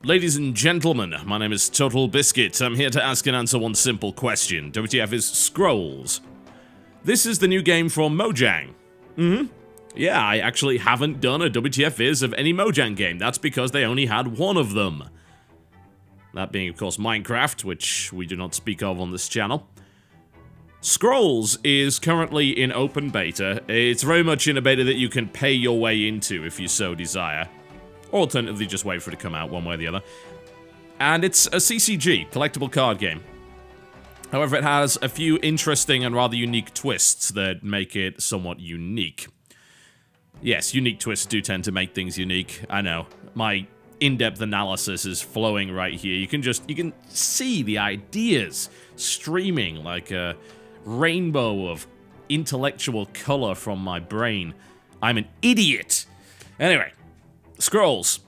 Ladies and gentlemen, my name is TotalBiscuit. I'm here to ask and answer one simple question. WTF is Scrolls. This is the new game from Mojang. Yeah, I actually haven't done a WTF Is of any Mojang game. That's because they only had one of them. That being, of course, Minecraft, which we do not speak of on this channel. Scrolls is currently in open beta. It's very much in a beta that you can pay your way into if you so desire. Or alternatively, just wait for it to come out one way or the other. And it's a CCG, collectible card game. However, it has a few interesting and rather unique twists that make it somewhat unique. Yes, unique twists do tend to make things unique. I know. My in-depth analysis is flowing right here. You can see the ideas streaming like a rainbow of intellectual color from my brain. I'm an idiot. Anyway, Scrolls.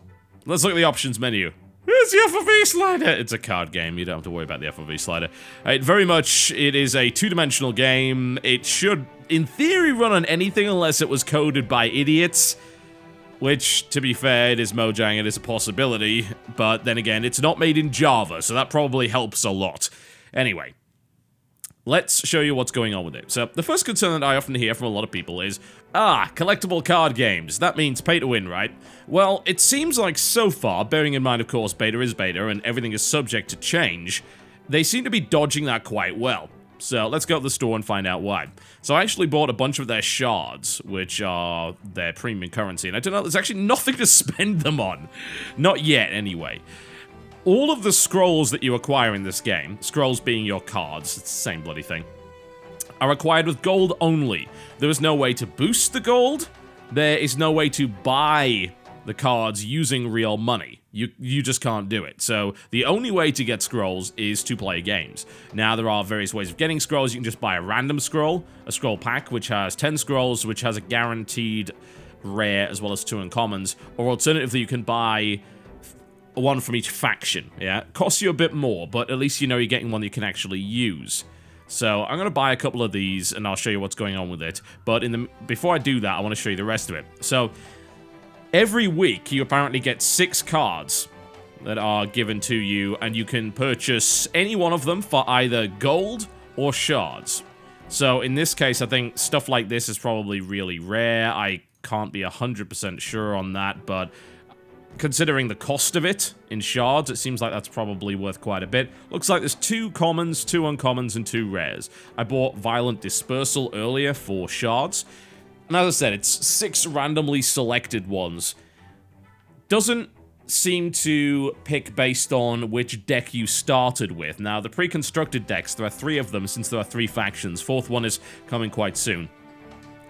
Let's look at the options menu. Here's the FOV slider. It's a card game. You don't have to worry about the FOV slider. It is a two-dimensional game. It should, in theory, run on anything unless it was coded by idiots. Which, to be fair, it is Mojang. It is a possibility. But then again, it's not made in Java, so that probably helps a lot. Anyway. Let's show you what's going on with it. So, the first concern that I often hear from a lot of people is, collectible card games. That means pay to win, right? Well, it seems like so far, bearing in mind, of course, beta is beta and everything is subject to change, they seem to be dodging that quite well. So, let's go to the store and find out why. So, I actually bought a bunch of their shards, which are their premium currency, and I don't know, there's actually nothing to spend them on. Not yet, anyway. All of the scrolls that you acquire in this game, scrolls being your cards, it's the same bloody thing, are acquired with gold only. There is no way to boost the gold. There is no way to buy the cards using real money. You just can't do it. So the only way to get scrolls is to play games. Now there are various ways of getting scrolls. You can just buy a random scroll, a scroll pack, which has 10 scrolls, which has a guaranteed rare as well as 2 uncommons. Or alternatively, you can buy one from each faction, yeah? It costs you a bit more, but at least you know you're getting one you can actually use. So I'm going to buy a couple of these, and I'll show you what's going on with it. But before I do that, I want to show you the rest of it. So, every week, you apparently get 6 cards that are given to you, and you can purchase any one of them for either gold or shards. So, in this case, I think stuff like this is probably really rare. I can't be 100% sure on that, but considering the cost of it in shards, it seems like that's probably worth quite a bit. Looks like there's 2 commons, 2 uncommons, and 2 rares. I bought Violent Dispersal earlier for shards. And as I said, it's 6 randomly selected ones. Doesn't seem to pick based on which deck you started with. Now, the pre-constructed decks, there are 3 of them since there are 3 factions. 4th one is coming quite soon.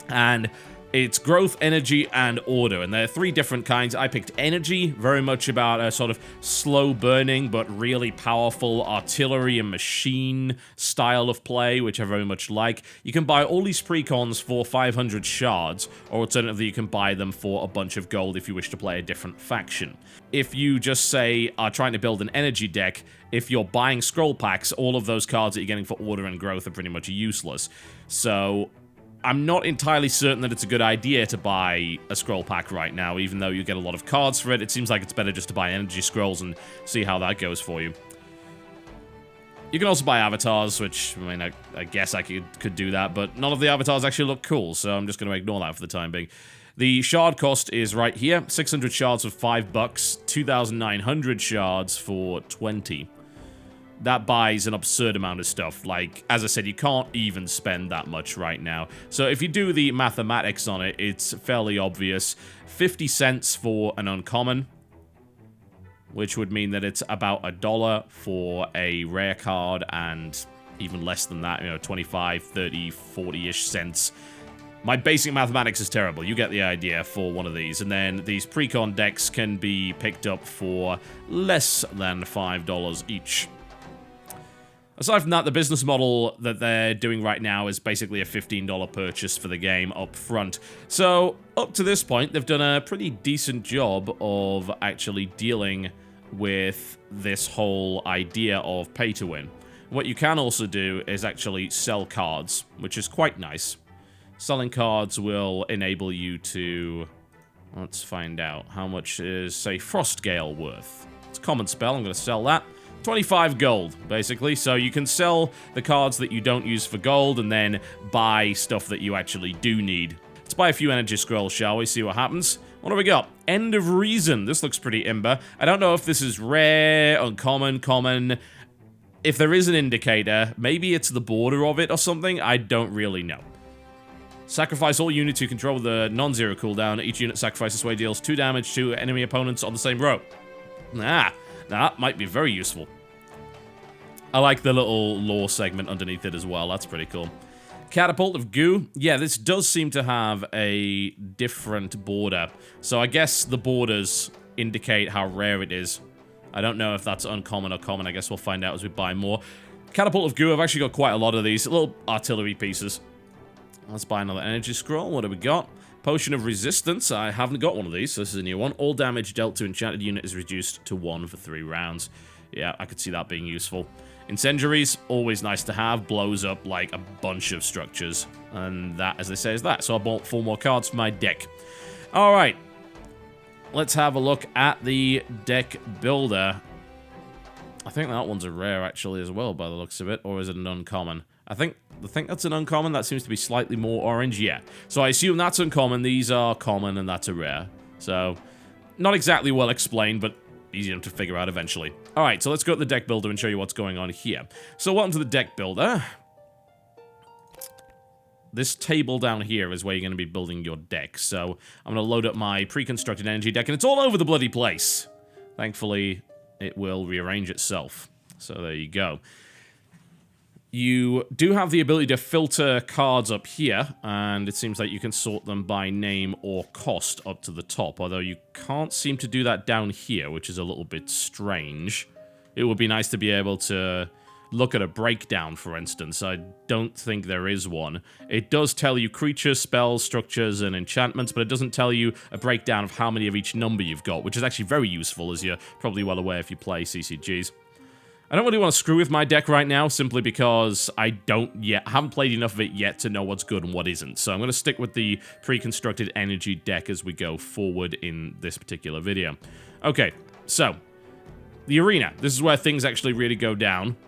And it's growth, energy, and order, and there are 3 different kinds. I picked energy, very much about a sort of slow burning but really powerful artillery and machine style of play, which I very much like. You can buy all these precons for 500 shards, or alternatively you can buy them for a bunch of gold if you wish to play a different faction. If you just, say, are trying to build an energy deck, if you're buying scroll packs, all of those cards that you're getting for order and growth are pretty much useless. So I'm not entirely certain that it's a good idea to buy a scroll pack right now, even though you get a lot of cards for it. It seems like it's better just to buy energy scrolls and see how that goes for you. You can also buy avatars, which, I mean, I guess I could do that, but none of the avatars actually look cool, so I'm just going to ignore that for the time being. The shard cost is right here. 600 shards for $5, 2,900 shards for 20. That buys an absurd amount of stuff. Like, as I said, you can't even spend that much right now. So if you do the mathematics on it, it's fairly obvious. 50 cents for an uncommon, which would mean that it's about $1 for a rare card, and even less than that, 25, 30, 40-ish cents. My basic mathematics is terrible. You get the idea for one of these. And then these precon decks can be picked up for less than $5 each. Aside from that, the business model that they're doing right now is basically a $15 purchase for the game up front. So, up to this point, they've done a pretty decent job of actually dealing with this whole idea of pay to win. What you can also do is actually sell cards, which is quite nice. Selling cards will enable you to... Let's find out. How much is, say, Frostgale worth? It's a common spell. I'm going to sell that. 25 gold, basically. So you can sell the cards that you don't use for gold and then buy stuff that you actually do need. Let's buy a few energy scrolls, shall we? See what happens. What do we got? End of Reason. This looks pretty imber. I don't know if this is rare, uncommon, common. If there is an indicator, maybe it's the border of it or something. I don't really know. Sacrifice all units you control with a non-zero cooldown. Each unit sacrificed this way deals 2 damage to enemy opponents on the same row. Nah, that might be very useful. I like the little lore segment underneath it as well. That's pretty cool. Catapult of Goo. Yeah, this does seem to have a different border. So I guess the borders indicate how rare it is. I don't know if that's uncommon or common. I guess we'll find out as we buy more. Catapult of Goo. I've actually got quite a lot of these. Little artillery pieces. Let's buy another energy scroll. What do we got? Potion of Resistance. I haven't got one of these, so this is a new one. All damage dealt to enchanted unit is reduced to 1 for 3 rounds. Yeah, I could see that being useful. Incendiaries, always nice to have. Blows up, like, a bunch of structures. And that, as they say, is that. So I bought 4 more cards for my deck. Alright. Let's have a look at the deck builder. I think that one's a rare, actually, as well, by the looks of it. Or is it an uncommon? I think that's an uncommon. That seems to be slightly more orange. Yeah. So I assume that's uncommon. These are common, and that's a rare. So, not exactly well explained, but easy enough to figure out eventually. Alright, so let's go to the deck builder and show you what's going on here. So, welcome to the deck builder. This table down here is where you're going to be building your deck. So, I'm going to load up my pre-constructed energy deck, and it's all over the bloody place. Thankfully, it will rearrange itself. So, there you go. You do have the ability to filter cards up here, and it seems like you can sort them by name or cost up to the top, although you can't seem to do that down here, which is a little bit strange. It would be nice to be able to look at a breakdown, for instance. I don't think there is one. It does tell you creatures, spells, structures, and enchantments, but it doesn't tell you a breakdown of how many of each number you've got, which is actually very useful, as you're probably well aware if you play CCGs. I don't really want to screw with my deck right now, simply because I haven't played enough of it yet to know what's good and what isn't. So I'm going to stick with the pre-constructed energy deck as we go forward in this particular video. Okay, so, the arena. This is where things actually really go down.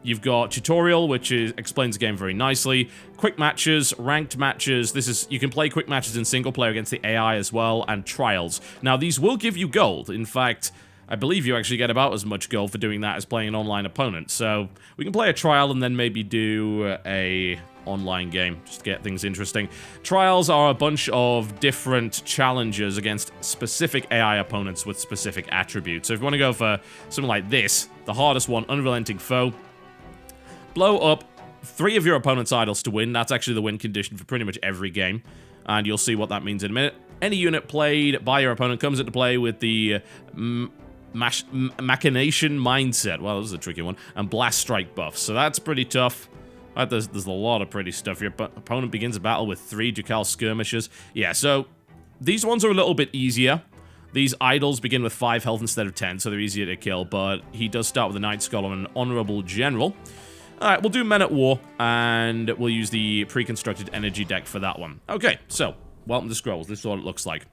You've got tutorial, which explains the game very nicely. Quick matches, ranked matches. You can play quick matches in single player against the AI as well, and trials. Now, these will give you gold. In fact, I believe you actually get about as much gold for doing that as playing an online opponent. So we can play a trial and then maybe do a online game just to get things interesting. Trials are a bunch of different challenges against specific AI opponents with specific attributes. So if you want to go for something like this, the hardest one, Unrelenting Foe, blow up 3 of your opponent's idols to win. That's actually the win condition for pretty much every game. And you'll see what that means in a minute. Any unit played by your opponent comes into play with the Machination Mindset. Well, this is a tricky one. And Blast Strike buffs. So that's pretty tough. Right, there's a lot of pretty stuff. Your opponent begins a battle with 3 Jakal Skirmishers. Yeah, so these ones are a little bit easier. These idols begin with 5 health instead of 10, so they're easier to kill. But he does start with a Knight Scholar and an Honorable General. Alright, we'll do Men at War, and we'll use the pre-constructed energy deck for that one. Okay, so, welcome to Scrolls. This is what it looks like.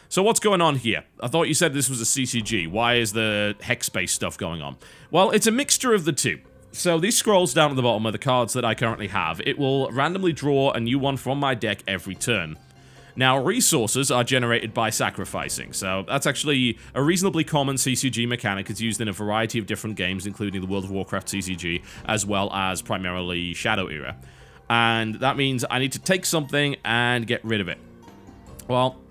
So what's going on here? I thought you said this was a CCG. Why is the hex-based stuff going on? Well, it's a mixture of the two. So these scrolls down at the bottom are the cards that I currently have. It will randomly draw a new one from my deck every turn. Now, resources are generated by sacrificing, so that's actually a reasonably common CCG mechanic. It's used in a variety of different games, including the World of Warcraft CCG, as well as primarily Shadow Era. And that means I need to take something and get rid of it. Well,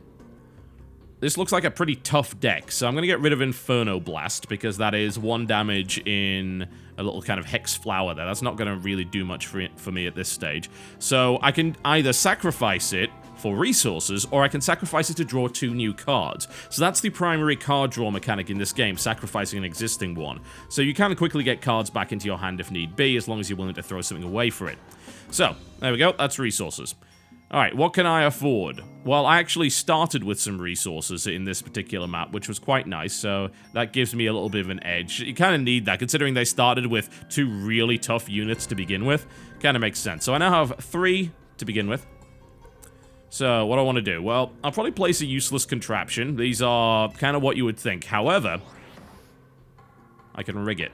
this looks like a pretty tough deck, so I'm going to get rid of Inferno Blast, because that is 1 damage in a little kind of hex flower there. That's not going to really do much for me at this stage. So I can either sacrifice it for resources, or I can sacrifice it to draw 2 new cards. So that's the primary card draw mechanic in this game, sacrificing an existing one. So you can quickly get cards back into your hand if need be, as long as you're willing to throw something away for it. So, there we go, that's resources. Alright, what can I afford? Well, I actually started with some resources in this particular map, which was quite nice, so that gives me a little bit of an edge. You kind of need that, considering they started with 2 really tough units to begin with. Kind of makes sense. So I now have 3 to begin with. So, what do I want to do? Well, I'll probably place a useless contraption. These are kind of what you would think. However, I can rig it.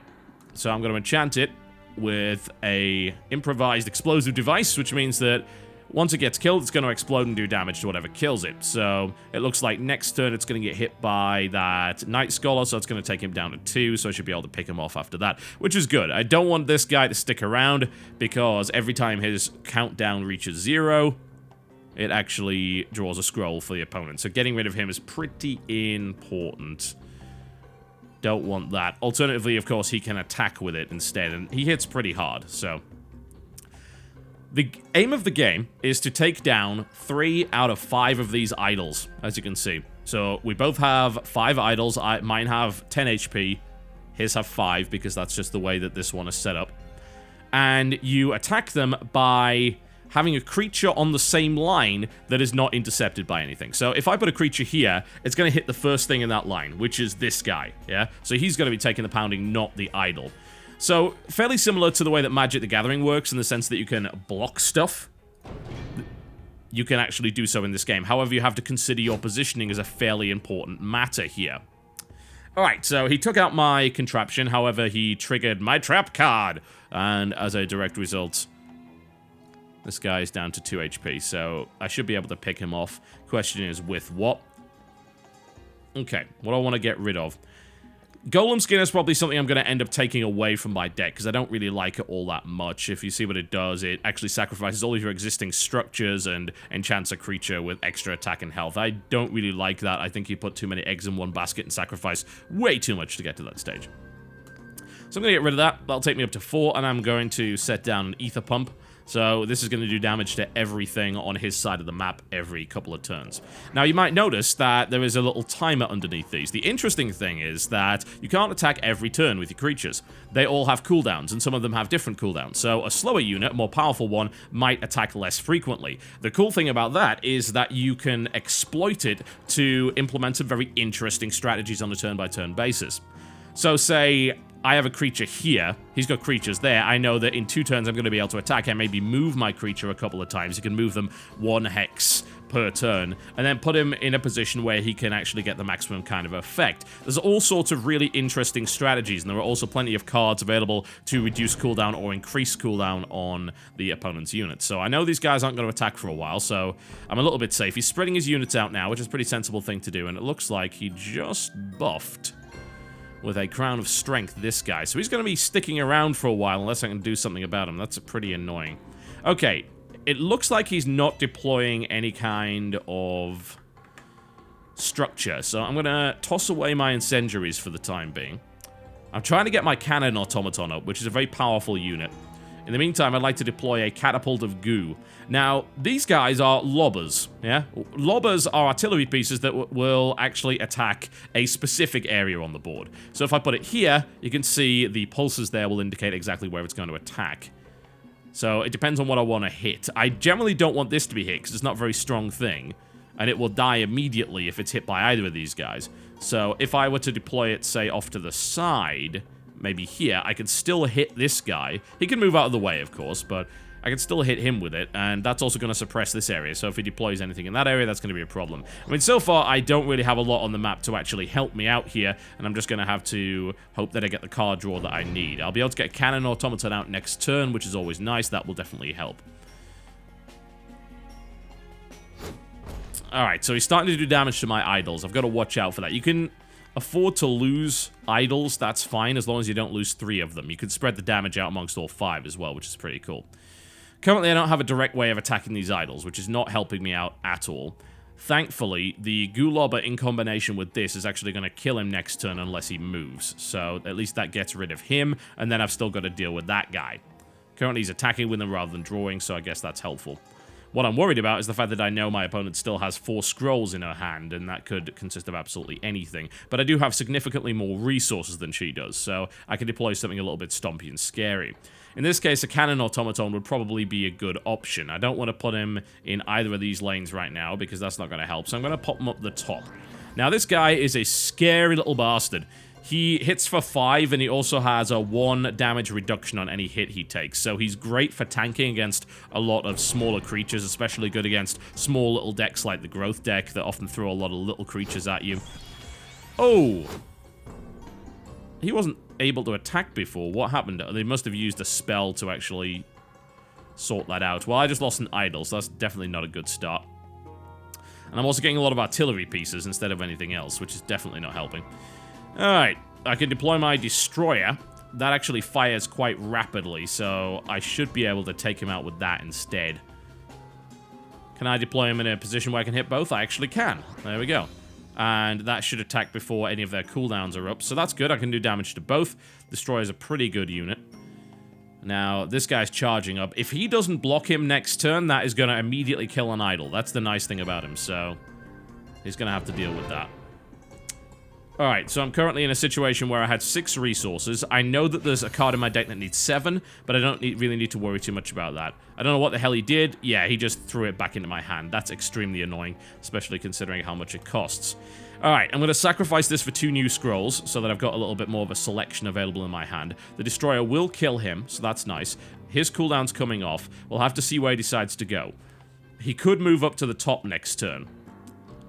So I'm going to enchant it with a improvised explosive device, which means that once it gets killed, it's going to explode and do damage to whatever kills it. So it looks like next turn it's going to get hit by that Night Scholar, so it's going to take him down to 2, so I should be able to pick him off after that, which is good. I don't want this guy to stick around, because every time his countdown reaches 0, it actually draws a scroll for the opponent. So getting rid of him is pretty important. Don't want that. Alternatively, of course, he can attack with it instead, and he hits pretty hard, so... The aim of the game is to take down 3 out of 5 of these idols, as you can see. So we both have 5 idols. Mine have 10 HP. His have 5, because that's just the way that this one is set up. And you attack them by having a creature on the same line that is not intercepted by anything. So if I put a creature here, it's going to hit the first thing in that line, which is this guy, yeah? So he's going to be taking the pounding, not the idol. So, fairly similar to the way that Magic the Gathering works, in the sense that you can block stuff. You can actually do so in this game. However, you have to consider your positioning as a fairly important matter here. Alright, so he took out my contraption, however, he triggered my trap card. And as a direct result, this guy is down to 2 HP, so I should be able to pick him off. Question is, with what? Okay, what do I want to get rid of? Golem Skin is probably something I'm going to end up taking away from my deck, because I don't really like it all that much. If you see what it does, it actually sacrifices all of your existing structures and enchants a creature with extra attack and health. I don't really like that. I think you put too many eggs in one basket and sacrifice way too much to get to that stage. So I'm going to get rid of that. That'll take me up to 4, and I'm going to set down an Ether Pump. So this is going to do damage to everything on his side of the map every couple of turns. Now, you might notice that there is a little timer underneath these. The interesting thing is that you can't attack every turn with your creatures. They all have cooldowns, and some of them have different cooldowns. So a slower unit, a more powerful one, might attack less frequently. The cool thing about that is that you can exploit it to implement some very interesting strategies on a turn-by-turn basis. So say I have a creature here, he's got creatures there, I know that in 2 turns I'm going to be able to attack and maybe move my creature a couple of times. You can move them 1 hex per turn, and then put him in a position where he can actually get the maximum kind of effect. There's all sorts of really interesting strategies, and there are also plenty of cards available to reduce cooldown or increase cooldown on the opponent's units. So I know these guys aren't going to attack for a while, so I'm a little bit safe. He's spreading his units out now, which is a pretty sensible thing to do, and it looks like he just buffed with a Crown of Strength this guy. So he's going to be sticking around for a while unless I can do something about him. That's pretty annoying. Okay, it looks like he's not deploying any kind of structure. So I'm going to toss away my Incendiaries for the time being. I'm trying to get my Cannon Automaton up, which is a very powerful unit. In the meantime, I'd like to deploy a Catapult of Goo. Now, these guys are lobbers, yeah? Lobbers are artillery pieces that will actually attack a specific area on the board. So if I put it here, you can see the pulses there will indicate exactly where it's going to attack. So it depends on what I want to hit. I generally don't want this to be hit, because it's not a very strong thing, and it will die immediately if it's hit by either of these guys. So if I were to deploy it, say, off to the side, maybe here, I can still hit this guy. He can move out of the way, of course, but I can still hit him with it, and that's also going to suppress this area, so if he deploys anything in that area, that's going to be a problem. I mean, so far, I don't really have a lot on the map to actually help me out here, and I'm just going to have to hope that I get the card draw that I need. I'll be able to get Cannon Automaton out next turn, which is always nice. That will definitely help. Alright, so he's starting to do damage to my idols. I've got to watch out for that. You can afford to lose idols, that's fine, as long as you don't lose 3 of them. You can spread the damage out amongst all 5 as well, which is pretty cool. Currently, I don't have a direct way of attacking these idols, which is not helping me out at all. Thankfully, the Goolobber in combination with this is actually going to kill him next turn unless he moves. So at least that gets rid of him, and then I've still got to deal with that guy. Currently, he's attacking with them rather than drawing, so I guess that's helpful. What I'm worried about is the fact that I know my opponent still has 4 scrolls in her hand, and that could consist of absolutely anything. But I do have significantly more resources than she does, so I can deploy something a little bit stompy and scary. In this case, a Cannon Automaton would probably be a good option. I don't want to put him in either of these lanes right now, because that's not going to help, so I'm going to pop him up the top. Now, this guy is a scary little bastard. He hits for 5, and he also has a 1 damage reduction on any hit he takes. So he's great for tanking against a lot of smaller creatures, especially good against small little decks like the Growth deck that often throw a lot of little creatures at you. Oh! He wasn't able to attack before. What happened? They must have used a spell to actually sort that out. Well, I just lost an idol, so that's definitely not a good start. And I'm also getting a lot of artillery pieces instead of anything else, which is definitely not helping. Alright, I can deploy my destroyer. That actually fires quite rapidly, so I should be able to take him out with that instead. Can I deploy him in a position where I can hit both? I actually can. There we go. And that should attack before any of their cooldowns are up, so that's good. I can do damage to both. Destroyer's a pretty good unit. Now, this guy's charging up. If he doesn't block him next turn, that is going to immediately kill an idol. That's the nice thing about him, so he's going to have to deal with that. Alright, so I'm currently in a situation where I had 6 resources. I know that there's a card in my deck that needs 7, but I don't really need to worry too much about that. I don't know what the hell he did. Yeah, he just threw it back into my hand. That's extremely annoying, especially considering how much it costs. Alright, I'm going to sacrifice this for 2 new scrolls, so that I've got a little bit more of a selection available in my hand. The Destroyer will kill him, so that's nice. His cooldown's coming off. We'll have to see where he decides to go. He could move up to the top next turn.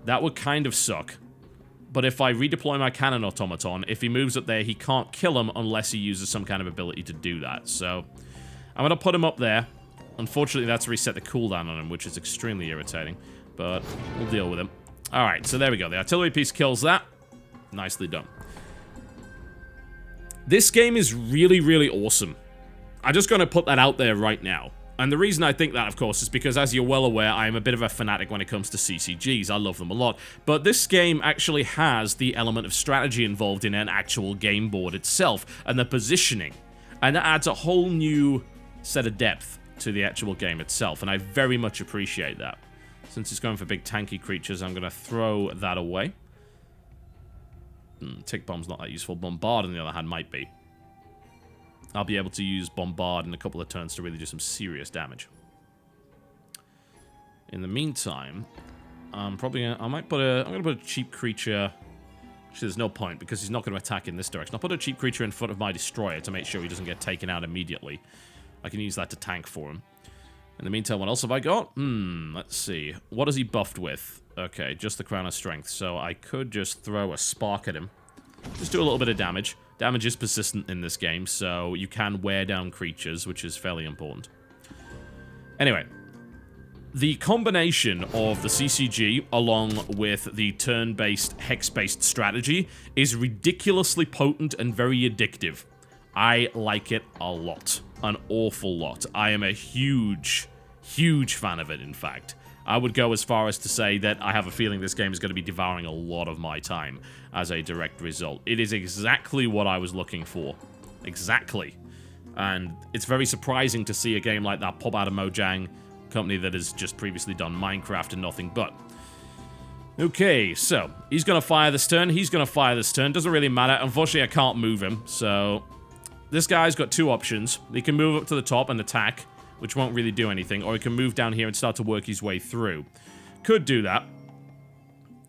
That would kind of suck. But if I redeploy my cannon automaton, if he moves up there, he can't kill him unless he uses some kind of ability to do that. So, I'm going to put him up there. Unfortunately, that's reset the cooldown on him, which is extremely irritating. But we'll deal with him. Alright, so there we go. The artillery piece kills that. Nicely done. This game is really, really awesome. I'm just going to put that out there right now. And the reason I think that, of course, is because, as you're well aware, I am a bit of a fanatic when it comes to CCGs. I love them a lot. But this game actually has the element of strategy involved in an actual game board itself, and the positioning. And that adds a whole new set of depth to the actual game itself, and I very much appreciate that. Since it's going for big tanky creatures, I'm going to throw that away. Tick bomb's not that useful. Bombard, on the other hand, might be. I'll be able to use Bombard in a couple of turns to really do some serious damage. In the meantime, I'm gonna put a cheap creature. Actually, there's no point because he's not going to attack in this direction. I'll put a cheap creature in front of my destroyer to make sure he doesn't get taken out immediately. I can use that to tank for him. In the meantime, what else have I got? Let's see. What is he buffed with? Okay, just the Crown of Strength. So I could just throw a Spark at him. Just do a little bit of damage. Damage is persistent in this game, so you can wear down creatures, which is fairly important. Anyway, the combination of the CCG along with the turn-based, hex-based strategy is ridiculously potent and very addictive. I like it a lot. An awful lot. I am a huge, huge fan of it, in fact. I would go as far as to say that I have a feeling this game is going to be devouring a lot of my time as a direct result. It is exactly what I was looking for. Exactly. And it's very surprising to see a game like that pop out of Mojang, a company that has just previously done Minecraft and nothing but. Okay, so he's going to fire this turn. He's going to fire this turn. Doesn't really matter. Unfortunately, I can't move him. So this guy's got 2 options. He can move up to the top and attack, which won't really do anything, or he can move down here and start to work his way through. Could do that.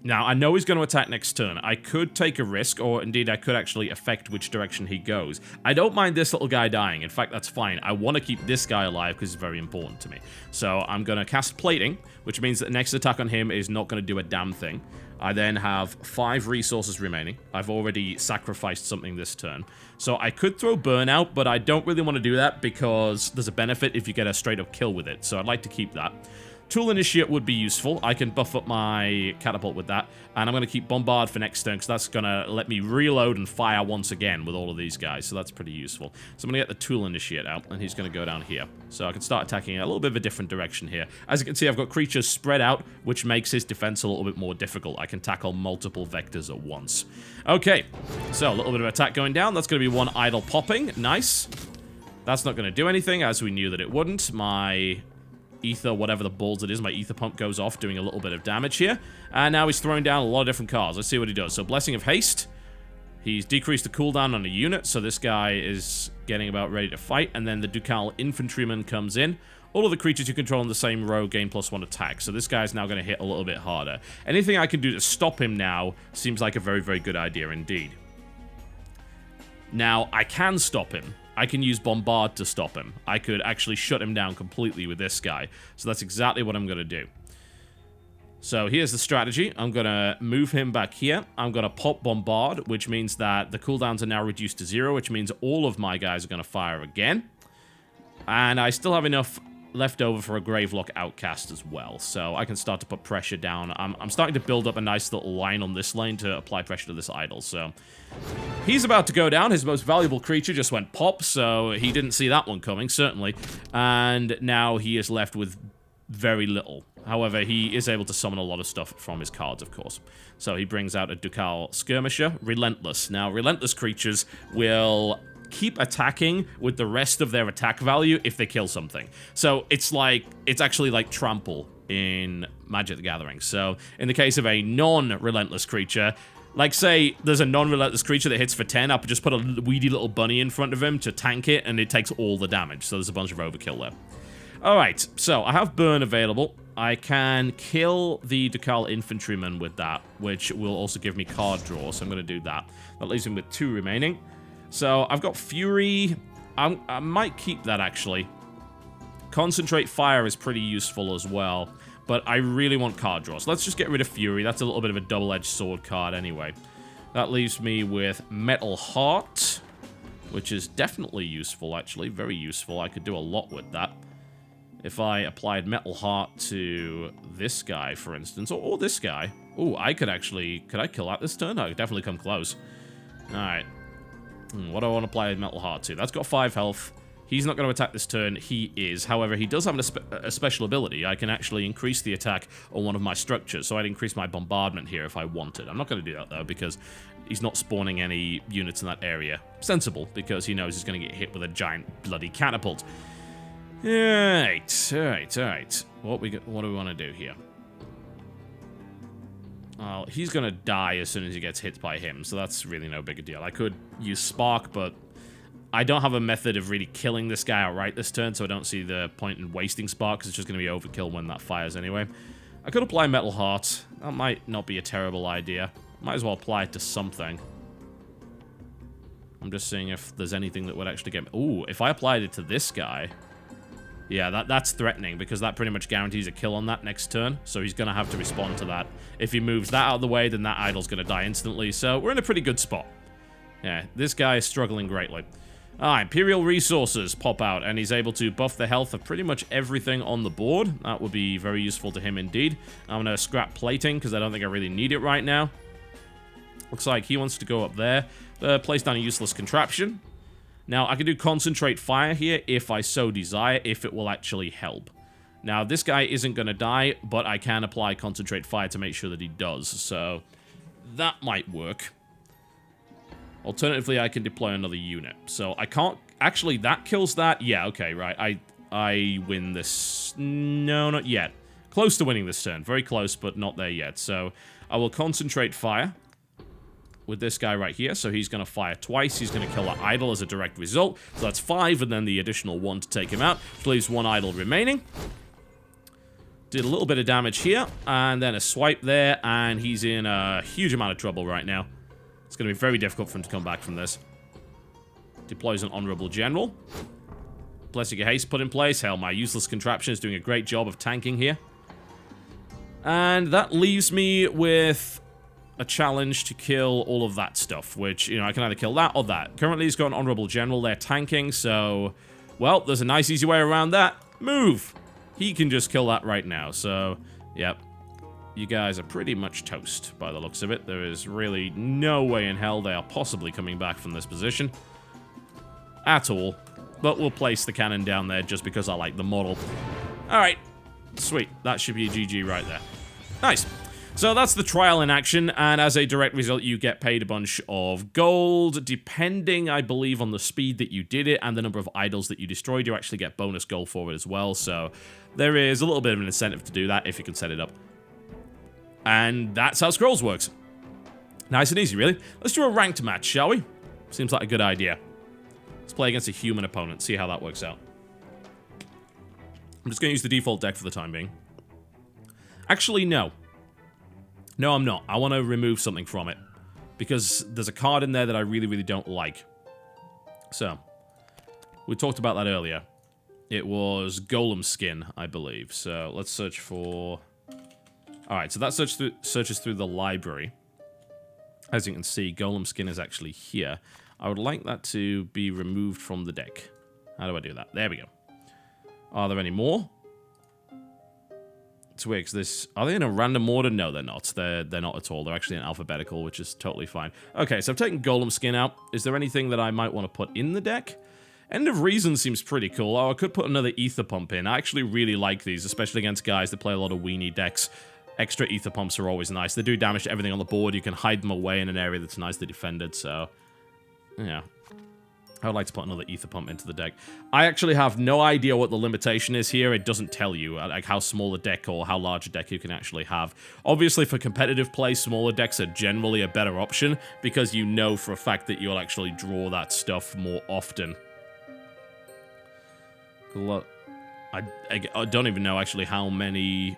Now, I know he's going to attack next turn. I could take a risk, or indeed I could actually affect which direction he goes. I don't mind this little guy dying. In fact, that's fine. I want to keep this guy alive because he's very important to me. So I'm going to cast Plating, which means that the next attack on him is not going to do a damn thing. I then have 5 resources remaining. I've already sacrificed something this turn. So I could throw Burnout, but I don't really want to do that because there's a benefit if you get a straight-up kill with it. So I'd like to keep that. Tool Initiate would be useful. I can buff up my Catapult with that. And I'm going to keep Bombard for next turn because that's going to let me reload and fire once again with all of these guys. So that's pretty useful. So I'm going to get the Tool Initiate out and he's going to go down here. So I can start attacking in a little bit of a different direction here. As you can see, I've got creatures spread out, which makes his defense a little bit more difficult. I can tackle multiple vectors at once. Okay, so a little bit of attack going down. That's going to be 1 idle popping. Nice. That's not going to do anything, as we knew that it wouldn't. My ether, whatever the balls it is, my ether pump goes off, doing a little bit of damage here. And now he's throwing down a lot of different cards. Let's see what he does. So Blessing of Haste. He's decreased the cooldown on a unit, so this guy is getting about ready to fight. And then the Ducal Infantryman comes in. All of the creatures you control in the same row gain +1 attack. So this guy's now going to hit a little bit harder. Anything I can do to stop him now seems like a very, very good idea indeed. Now, I can stop him. I can use Bombard to stop him. I could actually shut him down completely with this guy. So that's exactly what I'm going to do. So here's the strategy. I'm going to move him back here. I'm going to pop Bombard, which means that the cooldowns are now reduced to 0, which means all of my guys are going to fire again. And I still have enough left over for a Gravelock Outcast as well, so I can start to put pressure down. I'm starting to build up a nice little line on this lane to apply pressure to this idol, so he's about to go down. His most valuable creature just went pop, so he didn't see that one coming, certainly, and now he is left with very little. However, he is able to summon a lot of stuff from his cards, of course. So he brings out a Ducal Skirmisher, Relentless. Now, Relentless creatures will keep attacking with the rest of their attack value if they kill something. So it's actually like Trample in Magic the Gathering. So in the case of a non-relentless creature, like say there's a non-relentless creature that hits for 10, I'll just put a weedy little bunny in front of him to tank it, and it takes all the damage. So there's a bunch of overkill there. Alright, so I have Burn available. I can kill the Ducal Infantryman with that, which will also give me card draw, so I'm going to do that. That leaves him with 2 remaining. So I've got Fury. I might keep that, actually. Concentrate Fire is pretty useful as well, but I really want card draw. So let's just get rid of Fury. That's a little bit of a double-edged sword card anyway. That leaves me with Metal Heart, which is definitely useful, actually. Very useful. I could do a lot with that. If I applied Metal Heart to this guy, for instance, or this guy. Ooh, I could actually... Could I kill that this turn? I could definitely come close. Alright. What do I want to apply Metal Heart to? That's got 5 health. He's not going to attack this turn. He is. However, he does have a special ability. I can actually increase the attack on one of my structures, so I'd increase my bombardment here if I wanted. I'm not going to do that, though, because he's not spawning any units in that area. Sensible, because he knows he's going to get hit with a giant bloody catapult. Alright. What do we want to do here? Well, he's going to die as soon as he gets hit by him, so that's really no big a deal. I could use Spark, but I don't have a method of really killing this guy outright this turn, so I don't see the point in wasting Spark, because it's just going to be overkill when that fires anyway. I could apply Metal Heart. That might not be a terrible idea. Might as well apply it to something. I'm just seeing if there's anything that would actually get me. Ooh, if I applied it to this guy... Yeah, that's threatening, because that pretty much guarantees a kill on that next turn, so he's going to have to respond to that. If he moves that out of the way, then that idol's going to die instantly, so we're in a pretty good spot. Yeah, this guy is struggling greatly. Imperial Resources pop out, and he's able to buff the health of pretty much everything on the board. That would be very useful to him indeed. I'm going to scrap Plating, because I don't think I really need it right now. Looks like he wants to go up there. Place down a useless contraption. Now, I can do Concentrate Fire here if I so desire, if it will actually help. Now, this guy isn't going to die, but I can apply Concentrate Fire to make sure that he does, so that might work. Alternatively, I can deploy another unit. So, I can't... Actually, that kills that? Yeah, okay, right. I win this... No, not yet. Close to winning this turn. Very close, but not there yet. So, I will Concentrate Fire with this guy right here, so he's going to fire twice. He's going to kill that idol as a direct result. So that's 5, and then the additional 1 to take him out, which leaves 1 idol remaining. Did a little bit of damage here, and then a swipe there, and he's in a huge amount of trouble right now. It's going to be very difficult for him to come back from this. Deploys an Honorable General. Blessing of Haste put in place. Hell, my useless contraption is doing a great job of tanking here. And that leaves me with a challenge to kill all of that stuff, which, you know, I can either kill that or that. Currently, he's got an Honorable General. They're tanking, so, well, there's a nice, easy way around that. Move! He can just kill that right now, so, yep. You guys are pretty much toast, by the looks of it. There is really no way in hell they are possibly coming back from this position. At all. But we'll place the cannon down there just because I like the model. Alright. Sweet. That should be a GG right there. Nice. So that's the trial in action, and as a direct result, you get paid a bunch of gold. Depending, I believe, on the speed that you did it and the number of idols that you destroyed, you actually get bonus gold for it as well. So there is a little bit of an incentive to do that if you can set it up. And that's how Scrolls works. Nice and easy, really. Let's do a ranked match, shall we? Seems like a good idea. Let's play against a human opponent, see how that works out. I'm just going to use the default deck for the time being. Actually, no. No, I'm not. I want to remove something from it. Because there's a card in there that I really, really don't like. So, we talked about that earlier. It was Golem Skin, I believe. So, let's search for Alright, so that searches through the library. As you can see, Golem skin is actually here. I would like that to be removed from the deck. How do I do that? There we go. Are there any more? It's weird, because are they in a random order? No, they're not. They're not at all. They're actually in alphabetical, which is totally fine. Okay, so I've taken Golem skin out. Is there anything that I might want to put in the deck? End of Reason seems pretty cool. Oh, I could put another Ether Pump in. I actually really like these, especially against guys that play a lot of weenie decks. Extra Ether Pumps are always nice. They do damage to everything on the board. You can hide them away in an area that's nicely defended, so... yeah. I would like to put another Ether Pump into the deck. I actually have no idea what the limitation is here. It doesn't tell you, like, how small a deck or how large a deck you can actually have. Obviously, for competitive play, smaller decks are generally a better option, because you know for a fact that you'll actually draw that stuff more often. I don't even know, actually, how many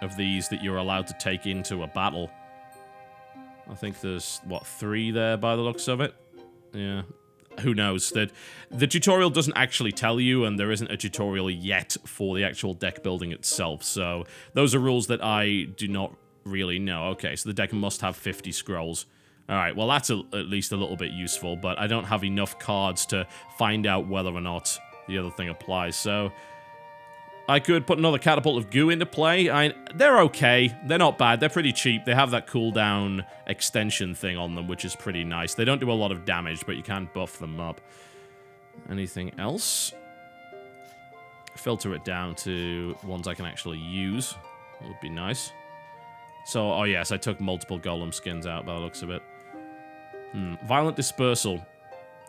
of these that you're allowed to take into a battle. I think there's, what, 3 there by the looks of it? Yeah. Who knows? The tutorial doesn't actually tell you, and there isn't a tutorial yet for the actual deck building itself, so those are rules that I do not really know. Okay, so the deck must have 50 scrolls. Alright, well that's at least a little bit useful, but I don't have enough cards to find out whether or not the other thing applies, so... I could put another Catapult of Goo into play. They're okay. They're not bad. They're pretty cheap. They have that cooldown extension thing on them, which is pretty nice. They don't do a lot of damage, but you can buff them up. Anything else? Filter it down to ones I can actually use. That would be nice. So, oh yes, I took multiple Golem skins out by the looks of it. Violent Dispersal.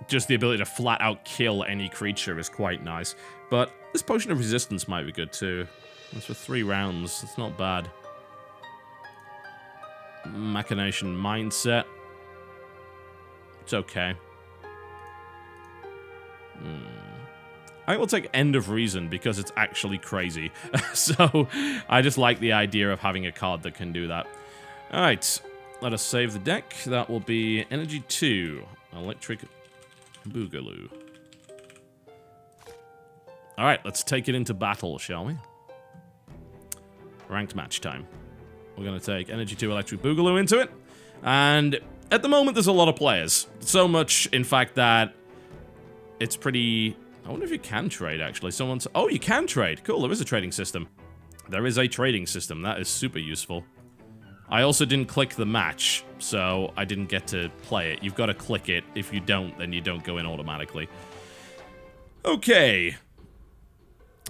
Just the ability to flat out kill any creature is quite nice. But this Potion of Resistance might be good too. It's for 3 rounds. It's not bad. Machination Mindset. It's okay. I will take End of Reason because it's actually crazy. So I just like the idea of having a card that can do that. Alright, let us save the deck. That will be Energy 2. Electric Boogaloo. Alright, let's take it into battle, shall we? Ranked match time. We're going to take Energy 2 Electric Boogaloo into it. And at the moment, there's a lot of players. So much, in fact, that it's pretty... I wonder if you can trade, actually. Someone's... Oh, you can trade. Cool, there is a trading system. There is a trading system. That is super useful. I also didn't click the match, so I didn't get to play it. You've got to click it. If you don't, then you don't go in automatically. Okay.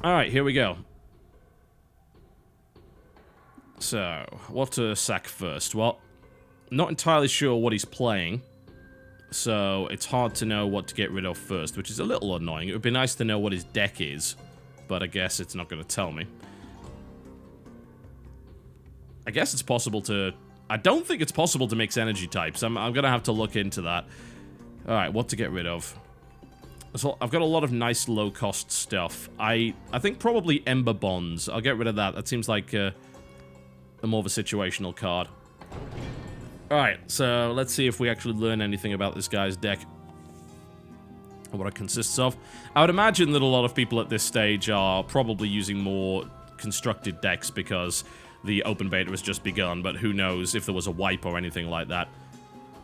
Alright, here we go. So, what to sack first? Well, not entirely sure what he's playing, so it's hard to know what to get rid of first, which is a little annoying. It would be nice to know what his deck is, but I guess it's not going to tell me. I guess it's possible to... I don't think it's possible to mix energy types. I'm going to have to look into that. Alright, what to get rid of? So I've got a lot of nice low-cost stuff. I think probably Ember Bonds. I'll get rid of that. That seems like a more of a situational card. Alright, so let's see if we actually learn anything about this guy's deck. Or what it consists of. I would imagine that a lot of people at this stage are probably using more constructed decks because the open beta has just begun, but who knows if there was a wipe or anything like that.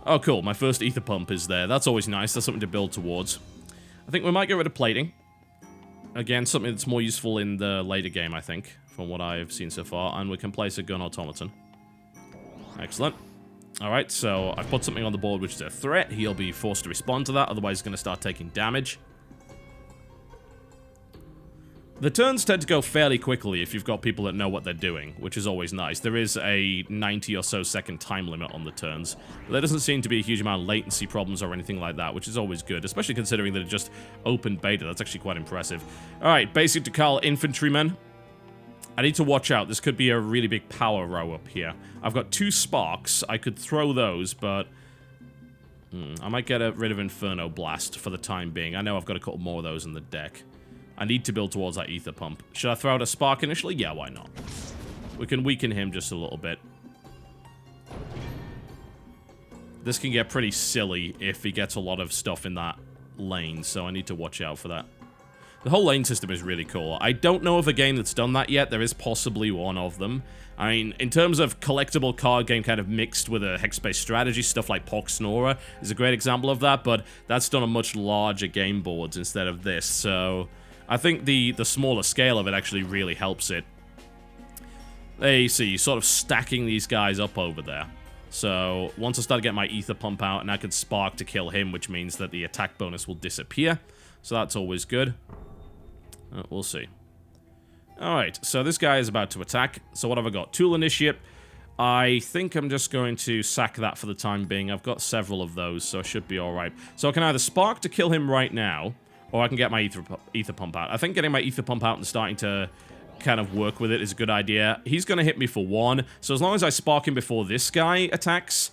Oh, cool. My first Ether Pump is there. That's always nice. That's something to build towards. I think we might get rid of Plating. Again, something that's more useful in the later game, I think, from what I've seen so far. And we can place a Gun Automaton. Excellent. Alright, so I've put something on the board which is a threat. He'll be forced to respond to that, otherwise he's going to start taking damage. The turns tend to go fairly quickly if you've got people that know what they're doing, which is always nice. There is a 90 or so second time limit on the turns, but there doesn't seem to be a huge amount of latency problems or anything like that, which is always good, especially considering that it just opened beta. That's actually quite impressive. Alright, basic to Carl Infantrymen. I need to watch out. This could be a really big power row up here. I've got 2 Sparks. I could throw those, but... I might get rid of Inferno Blast for the time being. I know I've got a couple more of those in the deck. I need to build towards that Ether Pump. Should I throw out a Spark initially? Yeah, why not? We can weaken him just a little bit. This can get pretty silly if he gets a lot of stuff in that lane, so I need to watch out for that. The whole lane system is really cool. I don't know of a game that's done that yet. There is possibly one of them. I mean, in terms of collectible card game kind of mixed with a hex-based strategy, stuff like Pox Snora is a great example of that, but that's done on much larger game boards instead of this, so I think the smaller scale of it actually really helps it. There you see, sort of stacking these guys up over there. So, once I start to get my ether pump out, and I can spark to kill him, which means that the attack bonus will disappear. So that's always good. We'll see. Alright, so this guy is about to attack. So what have I got? Tool Initiate. I think I'm just going to sack that for the time being. I've got several of those, so I should be alright. So I can either spark to kill him right now, or I can get my ether pump out. I think getting my ether pump out and starting to kind of work with it is a good idea. He's going to hit me for 1, so as long as I spark him before this guy attacks,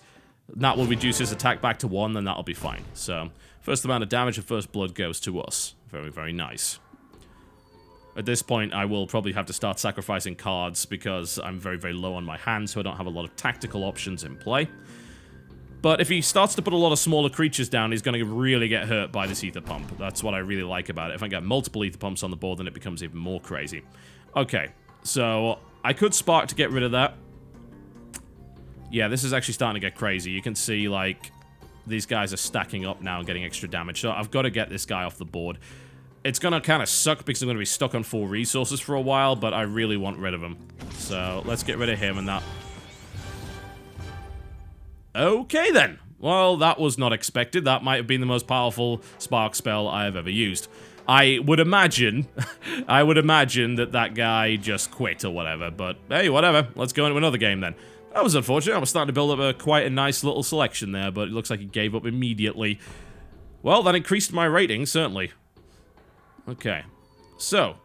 that will reduce his attack back to 1, then that'll be fine. So, first amount of damage and first blood goes to us. Very, very nice. At this point, I will probably have to start sacrificing cards because I'm very, very low on my hand, so I don't have a lot of tactical options in play. But if he starts to put a lot of smaller creatures down, he's going to really get hurt by this ether pump. That's what I really like about it. If I get multiple ether pumps on the board, then it becomes even more crazy. Okay, so I could spark to get rid of that. Yeah, this is actually starting to get crazy. You can see, like, these guys are stacking up now and getting extra damage. So I've got to get this guy off the board. It's going to kind of suck because I'm going to be stuck on 4 resources for a while, but I really want rid of him. So let's get rid of him and that. Okay, then. Well, that was not expected. That might have been the most powerful spark spell I have ever used. I would imagine that that guy just quit or whatever, but hey, whatever. Let's go into another game then. That was unfortunate. I was starting to build up quite a nice little selection there, but it looks like he gave up immediately. Well, that increased my rating, certainly. Okay. So,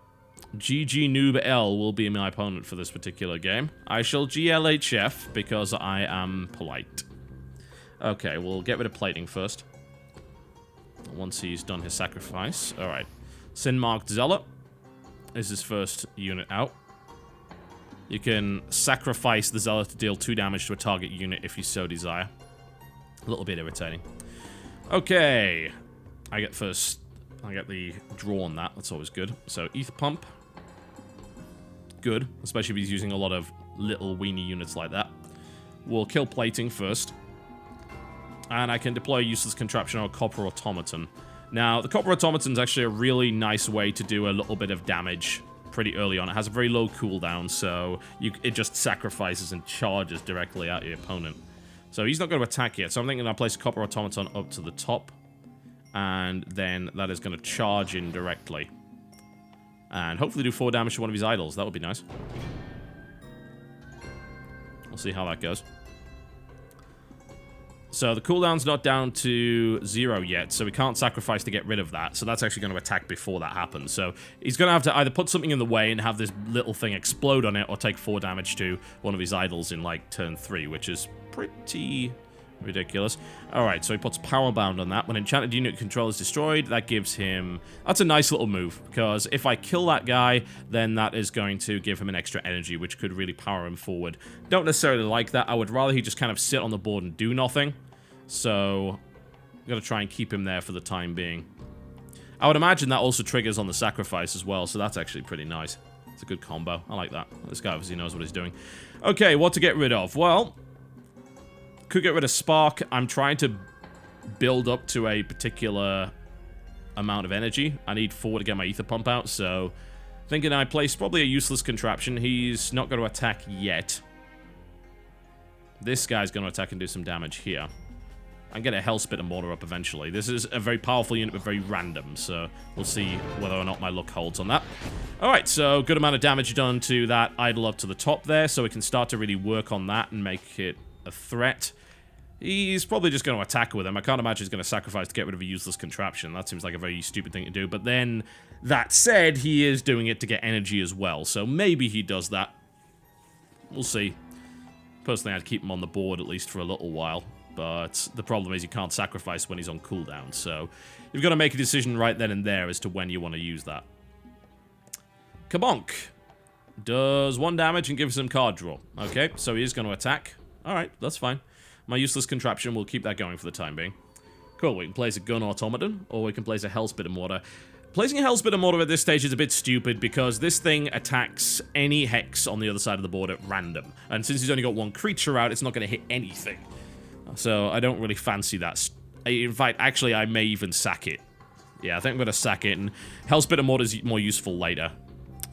GG Noob L will be my opponent for this particular game. I shall GLHF because I am polite. Okay, we'll get rid of plating first. Once he's done his sacrifice. Alright. Sin-Marked Zealot is his first unit out. You can sacrifice the Zealot to deal 2 damage to a target unit if you so desire. A little bit irritating. Okay. I get the draw on that. That's always good. So, Ether Pump. Good. Especially if he's using a lot of little weenie units like that. We'll kill plating first. And I can deploy a useless contraption or a copper automaton. Now, the copper automaton is actually a really nice way to do a little bit of damage pretty early on. It has a very low cooldown, so it just sacrifices and charges directly at your opponent. So he's not going to attack yet, so I'm thinking I'll place a copper automaton up to the top. And then that is going to charge in directly. And hopefully do 4 damage to one of his idols. That would be nice. We'll see how that goes. So the cooldown's not down to 0 yet, so we can't sacrifice to get rid of that. So that's actually going to attack before that happens. So he's going to have to either put something in the way and have this little thing explode on it, or take 4 damage to one of his idols in, like, turn 3, which is pretty ridiculous. Alright, so he puts Power Bound on that. When enchanted unit control is destroyed, that gives him... That's a nice little move, because if I kill that guy, then that is going to give him an extra energy, which could really power him forward. Don't necessarily like that. I would rather he just kind of sit on the board and do nothing. So, I'm going to try and keep him there for the time being. I would imagine that also triggers on the sacrifice as well, so that's actually pretty nice. It's a good combo. I like that. This guy obviously knows what he's doing. Okay, what to get rid of? Well... Could get rid of Spark. I'm trying to build up to a particular amount of energy. I need 4 to get my ether pump out, so thinking I place probably a useless contraption. He's not going to attack yet. This guy's going to attack and do some damage here. I can get a Hellspit and Mortar up eventually. This is a very powerful unit, but very random, so we'll see whether or not my luck holds on that. Alright, so good amount of damage done to that idol up to the top there, so we can start to really work on that and make it a threat. He's probably just going to attack with him. I can't imagine he's going to sacrifice to get rid of a useless contraption. That seems like a very stupid thing to do. But then, that said, he is doing it to get energy as well. So maybe he does that. We'll see. Personally, I'd keep him on the board at least for a little while. But the problem is you can't sacrifice when he's on cooldown. So you've got to make a decision right then and there as to when you want to use that. Kabonk does 1 damage and gives him card draw. Okay, so he is going to attack. Alright, that's fine. My useless contraption will keep that going for the time being. Cool, we can place a gun automaton, or we can place a Hellspit and Mortar. Placing a Hellspit Immortal at this stage is a bit stupid because this thing attacks any hex on the other side of the board at random. And since he's only got one creature out, it's not going to hit anything. So I don't really fancy that. In fact, actually, I may even sack it. Yeah, I think I'm going to sack it, and Hellspit Immortal is more useful later.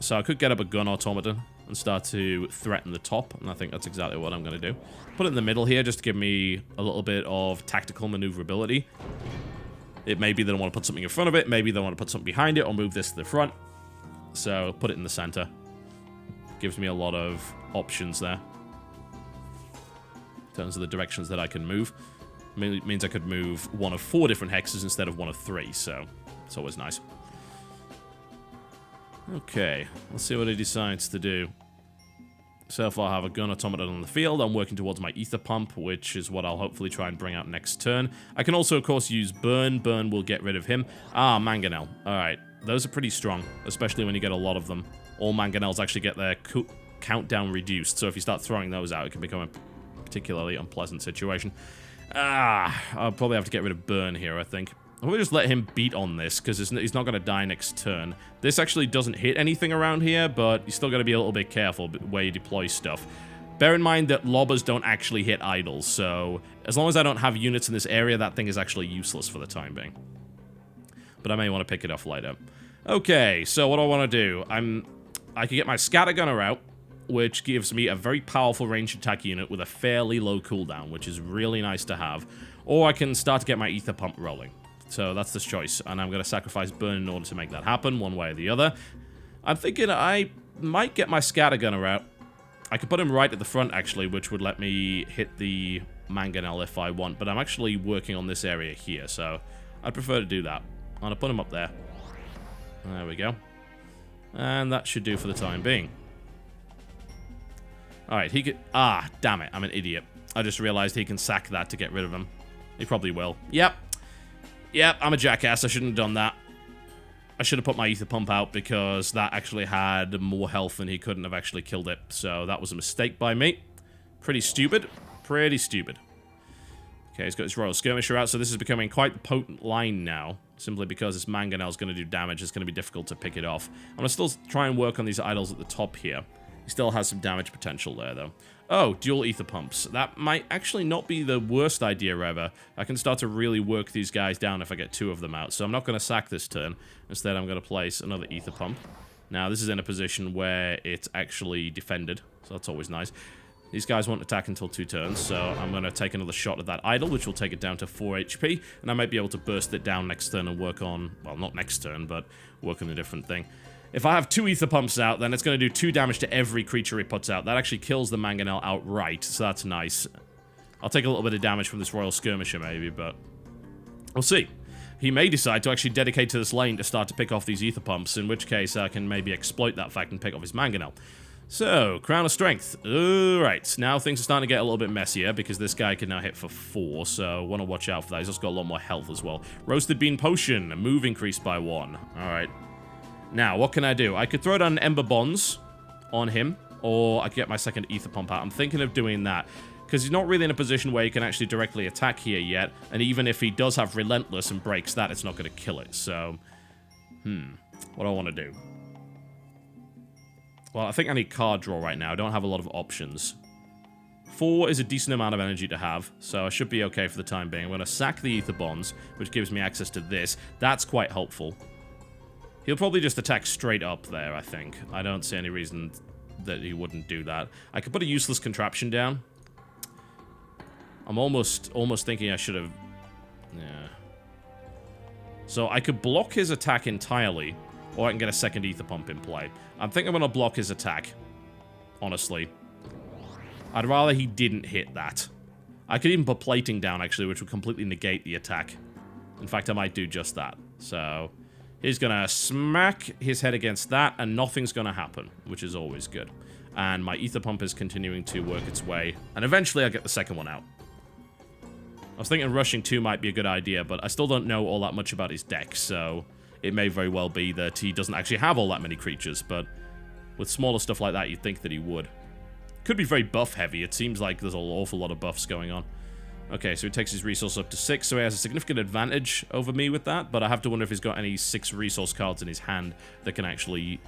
So I could get up a Gun Automaton and start to threaten the top, and I think that's exactly what I'm going to do. Put it in the middle here just to give me a little bit of tactical maneuverability. It may be that I want to put something in front of it, maybe they want to put something behind it, or move this to the front. So put it in the center. Gives me a lot of options there. In terms of the directions that I can move. Means I could move one of 4 different hexes instead of one of 3, so it's always nice. Okay, let's see what he decides to do. So far I have a Gun Automaton on the field. I'm working towards my Ether Pump, which is what I'll hopefully try and bring out next turn. I can also, of course, use Burn. Burn will get rid of him. Ah, Mangonel. Alright, those are pretty strong, especially when you get a lot of them. All Mangonels actually get their countdown reduced, so if you start throwing those out, it can become a particularly unpleasant situation. I'll probably have to get rid of Burn here, I think. I'll probably just let him beat on this, because he's not going to die next turn. This actually doesn't hit anything around here, but you still got to be a little bit careful where you deploy stuff. Bear in mind that lobbers don't actually hit idols, so as long as I don't have units in this area, that thing is actually useless for the time being. But I may want to pick it off later. Okay, so what I want to do, I can get my Scattergunner out, which gives me a very powerful ranged attack unit with a fairly low cooldown, which is really nice to have. Or I can start to get my Ether Pump rolling. So that's this choice, and I'm going to sacrifice Burn in order to make that happen, one way or the other. I'm thinking I might get my Scattergunner out. I could put him right at the front, actually, which would let me hit the Mangonel if I want, but I'm actually working on this area here, so I'd prefer to do that. I'm going to put him up there. There we go. And that should do for the time being. Alright, he could... Ah, damn it, I'm an idiot. I just realized he can sack that to get rid of him. He probably will. Yep, I'm a jackass. I shouldn't have done that. I should have put my Ether Pump out because that actually had more health and he couldn't have actually killed it. So that was a mistake by me. Pretty stupid. Pretty stupid. Okay, he's got his Royal Skirmisher out, so this is becoming quite the potent line now. Simply because this Mangonel is going to do damage, it's going to be difficult to pick it off. I'm going to still try and work on these idols at the top here. He still has some damage potential there, though. Oh, dual Ether Pumps. That might actually not be the worst idea ever. I can start to really work these guys down if I get 2 of them out. So I'm not going to sack this turn. Instead, I'm going to place another Ether Pump. Now, this is in a position where it's actually defended, so that's always nice. These guys won't attack until 2 turns, so I'm going to take another shot at that idol, which will take it down to 4 HP, and I might be able to burst it down next turn and work on... Well, not next turn, but work on a different thing. If I have 2 Ether Pumps out, then it's going to do 2 damage to every creature he puts out. That actually kills the Mangonel outright, so that's nice. I'll take a little bit of damage from this Royal Skirmisher, maybe, but we'll see. He may decide to actually dedicate to this lane to start to pick off these Ether Pumps, in which case I can maybe exploit that fact and pick off his Mangonel. So, Crown of Strength. Alright, now things are starting to get a little bit messier, because this guy can now hit for 4, so want to watch out for that. He's also got a lot more health as well. Roasted Bean Potion, move increased by 1. Alright. Now, what can I do? I could throw down Ember Bonds on him, or I could get my second Ether Pump out. I'm thinking of doing that, because he's not really in a position where he can actually directly attack here yet, and even if he does have Relentless and breaks that, it's not going to kill it, so... what do I want to do? Well, I think I need card draw right now. I don't have a lot of options. 4 is a decent amount of energy to have, so I should be okay for the time being. I'm going to sack the Ether Bonds, which gives me access to this. That's quite helpful. He'll probably just attack straight up there, I think. I don't see any reason that he wouldn't do that. I could put a useless contraption down. I'm almost thinking I should have... Yeah. So I could block his attack entirely, or I can get a second Ether Pump in play. I think I'm going to block his attack, honestly. I'd rather he didn't hit that. I could even put plating down, actually, which would completely negate the attack. In fact, I might do just that. So... He's going to smack his head against that, and nothing's going to happen, which is always good. And my Ether Pump is continuing to work its way, and eventually I'll get the second one out. I was thinking rushing 2 might be a good idea, but I still don't know all that much about his deck, so it may very well be that he doesn't actually have all that many creatures, but with smaller stuff like that, you'd think that he would. Could be very buff-heavy. It seems like there's an awful lot of buffs going on. Okay, so he takes his resource up to 6, so he has a significant advantage over me with that, but I have to wonder if he's got any 6 resource cards in his hand that can actually...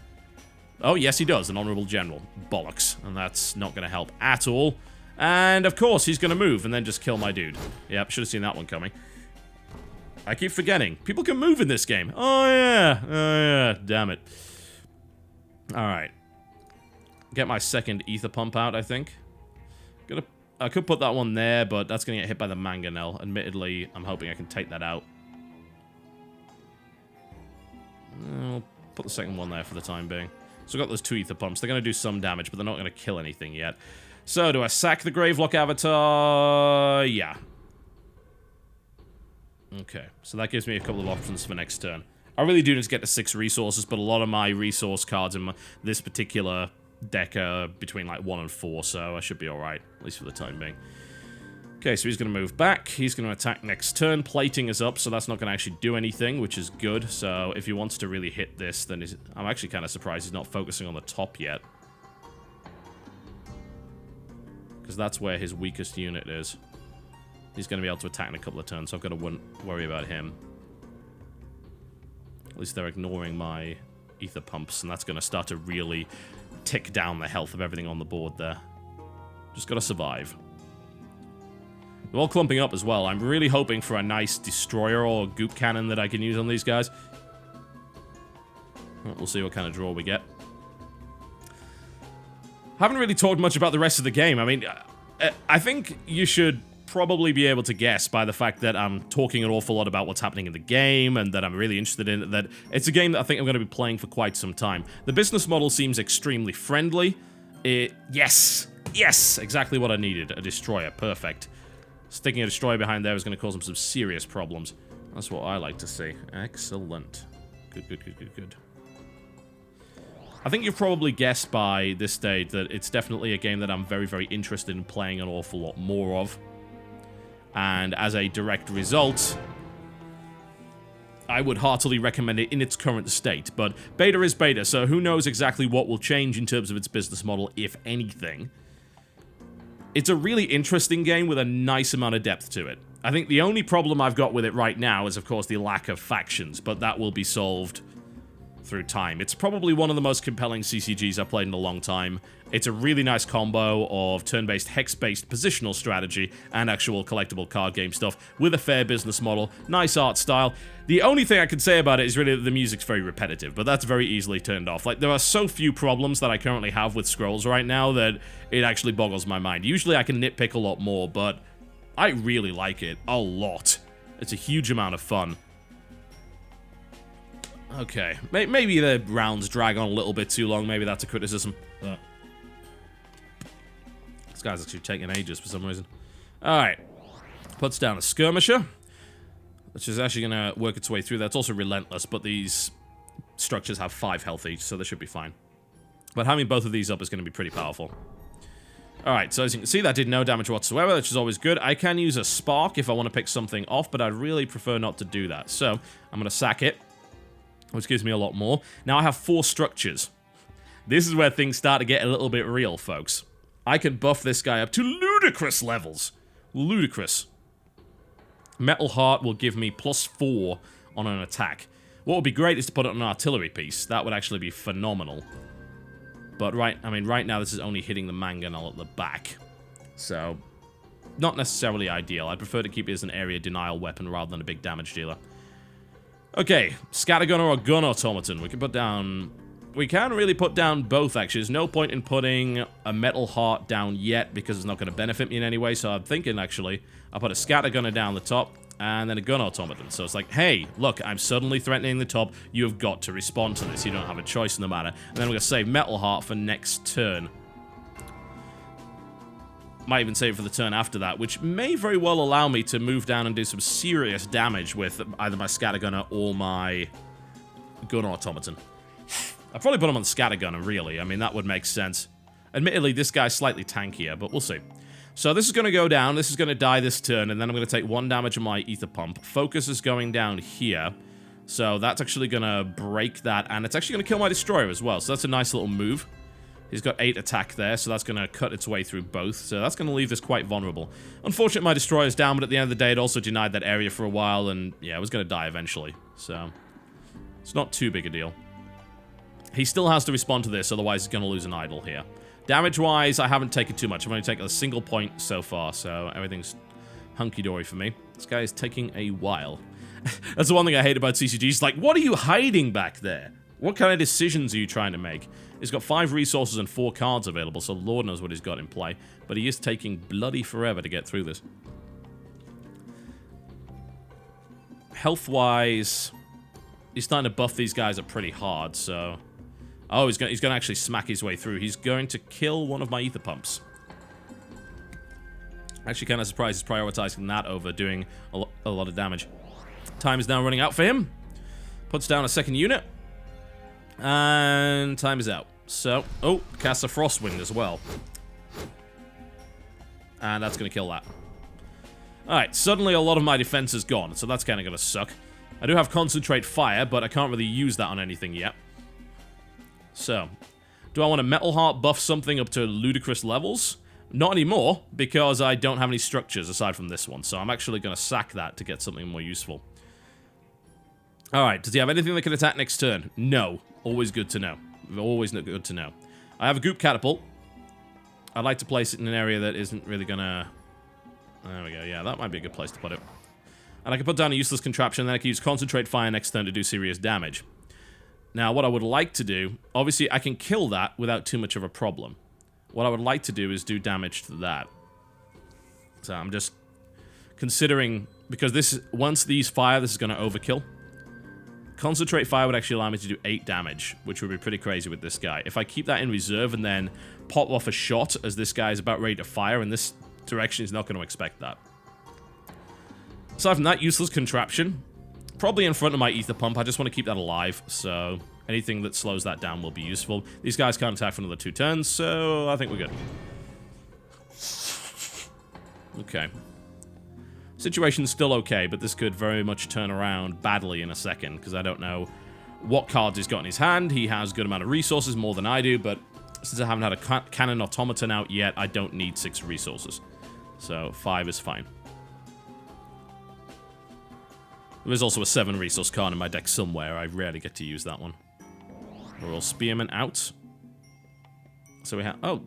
Oh, yes, he does. An Honorable General. Bollocks. And that's not going to help at all. And, of course, he's going to move and then just kill my dude. Yep, should have seen that one coming. I keep forgetting. People can move in this game. Oh, yeah. Oh, yeah. Damn it. Alright. Get my second ether pump out, I think. I could put that one there, but that's going to get hit by the mangonel. Admittedly, I'm hoping I can take that out. I'll put the second one there for the time being. So I've got those 2 ether pumps. They're going to do some damage, but they're not going to kill anything yet. So, do I sack the Gravelock Avatar? Yeah. Okay, so that gives me a couple of options for next turn. I really do need to get to 6 resources, but a lot of my resource cards in this particular deck are between like 1 and 4, so I should be alright, at least for the time being. Okay, so he's going to move back. He's going to attack next turn. Plating is up, so that's not going to actually do anything, which is good. So if he wants to really hit this, then I'm actually kind of surprised he's not focusing on the top yet. Because that's where his weakest unit is. He's going to be able to attack in a couple of turns, so I've got to worry about him. At least they're ignoring my ether pumps, and that's going to start to really tick down the health of everything on the board there. Just got to survive. They're all clumping up as well. I'm really hoping for a nice destroyer or goop cannon that I can use on these guys. Well, we'll see what kind of draw we get. Haven't really talked much about the rest of the game. I mean, I think you should probably be able to guess by the fact that I'm talking an awful lot about what's happening in the game and that I'm really interested in it, that it's a game that I think I'm going to be playing for quite some time. The business model seems extremely friendly. Yes! Yes! Exactly what I needed. A destroyer. Perfect. Sticking a destroyer behind there is going to cause him some serious problems. That's what I like to see. Excellent. Good, good, good, good, good. I think you've probably guessed by this stage that it's definitely a game that I'm very, very interested in playing an awful lot more of. And as a direct result, I would heartily recommend it in its current state. But beta is beta, so who knows exactly what will change in terms of its business model, if anything. It's a really interesting game with a nice amount of depth to it. I think the only problem I've got with it right now is, of course, the lack of factions, but that will be solved through time. It's probably one of the most compelling CCGs I've played in a long time. It's a really nice combo of turn-based, hex-based positional strategy and actual collectible card game stuff with a fair business model, nice art style. The only thing I can say about it is really that the music's very repetitive, but that's very easily turned off. Like, there are so few problems that I currently have with Scrolls right now that it actually boggles my mind. Usually I can nitpick a lot more, but I really like it a lot. It's a huge amount of fun. Okay, maybe the rounds drag on a little bit too long. Maybe that's a criticism. But this guy's actually taking ages for some reason. Alright. Puts down a skirmisher, which is actually going to work its way through. That's also relentless, but these structures have 5 health each, so they should be fine. But having both of these up is going to be pretty powerful. Alright, so as you can see, that did no damage whatsoever, which is always good. I can use a spark if I want to pick something off, but I'd really prefer not to do that. So, I'm going to sack it, which gives me a lot more. Now I have 4 structures. This is where things start to get a little bit real, folks. I can buff this guy up to ludicrous levels. Ludicrous. Metal Heart will give me +4 on an attack. What would be great is to put it on an artillery piece. That would actually be phenomenal. But right now this is only hitting the mangonel at the back. So, not necessarily ideal. I'd prefer to keep it as an area denial weapon rather than a big damage dealer. Okay, Scattergun or a Gun Automaton. We can put down... We can really put down both, actually. There's no point in putting a Metal Heart down yet because it's not going to benefit me in any way. So I'm thinking, actually, I'll put a Scattergunner down the top and then a Gun Automaton. So it's like, hey, look, I'm suddenly threatening the top. You have got to respond to this. You don't have a choice in the matter. And then we're going to save Metal Heart for next turn. Might even save it for the turn after that, which may very well allow me to move down and do some serious damage with either my Scattergunner or my Gun Automaton. I'd probably put him on the Scattergunner, really. I mean, that would make sense. Admittedly, this guy's slightly tankier, but we'll see. So this is going to go down, this is going to die this turn, and then I'm going to take 1 damage on my Ether Pump. Focus is going down here, so that's actually going to break that, and it's actually going to kill my Destroyer as well, so that's a nice little move. He's got 8 attack there, so that's going to cut its way through both. So that's going to leave this quite vulnerable. Unfortunately, my destroyer's down, but at the end of the day, it also denied that area for a while, and yeah, it was going to die eventually. So it's not too big a deal. He still has to respond to this, otherwise he's going to lose an idol here. Damage-wise, I haven't taken too much. I've only taken a single point so far, so everything's hunky-dory for me. This guy is taking a while. That's the one thing I hate about CCGs. Like, what are you hiding back there? What kind of decisions are you trying to make? He's got 5 resources and 4 cards available, so Lord knows what he's got in play. But he is taking bloody forever to get through this. Health-wise, he's starting to buff these guys up pretty hard, so... Oh, he's going to actually smack his way through. He's going to kill one of my ether pumps. Actually kind of surprised he's prioritizing that over doing a lot of damage. Time is now running out for him. Puts down a second unit. And time is out. So, oh, casts a Frostwind as well. And that's going to kill that. Alright, suddenly a lot of my defense is gone, so that's kind of going to suck. I do have Concentrate Fire, but I can't really use that on anything yet. So, do I want to Metal Heart buff something up to ludicrous levels? Not anymore, because I don't have any structures aside from this one, so I'm actually going to sack that to get something more useful. Alright, does he have anything that can attack next turn? No. Always good to know. Always good to know. I have a Goop Catapult. I'd like to place it in an area that isn't really gonna... There we go, yeah, that might be a good place to put it. And I can put down a useless contraption, then I can use Concentrate Fire next turn to do serious damage. Now, what I would like to do... Obviously, I can kill that without too much of a problem. What I would like to do is do damage to that. So I'm just considering... Because this once these fire, this is going to overkill. Concentrate Fire would actually allow me to do 8 damage, which would be pretty crazy with this guy. If I keep that in reserve and then pop off a shot as this guy is about ready to fire in this direction, he's not going to expect that. Aside from that, useless contraption. Probably in front of my ether pump. I just want to keep that alive, so anything that slows that down will be useful. These guys can't attack for another 2 turns, so I think we're good. Okay. Situation's still okay, but this could very much turn around badly in a second, because I don't know what cards he's got in his hand. He has a good amount of resources, more than I do, but since I haven't had a cannon automaton out yet, I don't need 6 resources. So 5 is fine. There's also a 7 resource card in my deck somewhere. I rarely get to use that one. Royal Spearman out. So we have... Oh,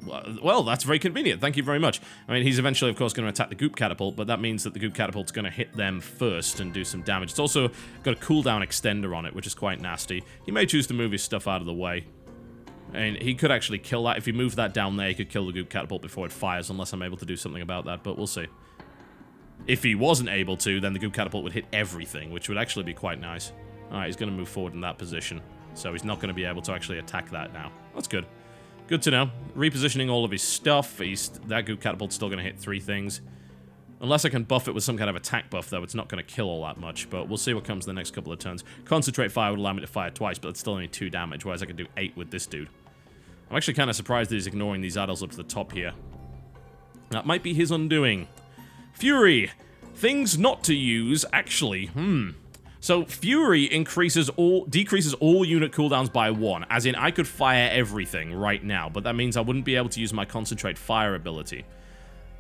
well, that's very convenient. Thank you very much. I mean, he's eventually, of course, going to attack the Goop Catapult, but that means that the Goop Catapult's going to hit them first and do some damage. It's also got a cooldown extender on it, which is quite nasty. He may choose to move his stuff out of the way. And he could actually kill that. If he moved that down there, he could kill the Goop Catapult before it fires, unless I'm able to do something about that, but we'll see. If he wasn't able to, then the Goop Catapult would hit everything, which would actually be quite nice. Alright, he's going to move forward in that position. So he's not going to be able to actually attack that now. That's good. Good to know. Repositioning all of his stuff. That Goop Catapult's still going to hit 3 things. Unless I can buff it with some kind of attack buff, though, it's not going to kill all that much. But we'll see what comes in the next couple of turns. Concentrate Fire would allow me to fire twice, but it's still only 2 damage, whereas I could do 8 with this dude. I'm actually kind of surprised that he's ignoring these idols up to the top here. That might be his undoing. Fury! Things not to use, actually. So, Fury decreases all unit cooldowns by 1. As in, I could fire everything right now, but that means I wouldn't be able to use my Concentrate Fire ability.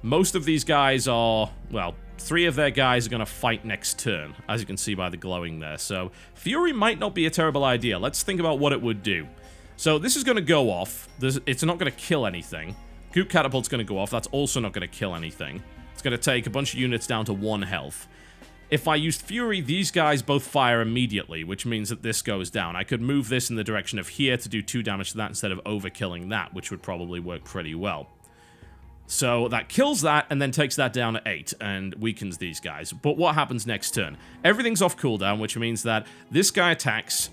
Most of these guys are... Well, 3 of their guys are going to fight next turn, as you can see by the glowing there. So, Fury might not be a terrible idea. Let's think about what it would do. So, this is going to go off. It's not going to kill anything. Goop Catapult's going to go off. That's also not going to kill anything. It's going to take a bunch of units down to 1 health. If I used Fury, these guys both fire immediately, which means that this goes down. I could move this in the direction of here to do 2 damage to that instead of overkilling that, which would probably work pretty well. So that kills that and then takes that down to 8 and weakens these guys. But what happens next turn? Everything's off cooldown, which means that this guy attacks.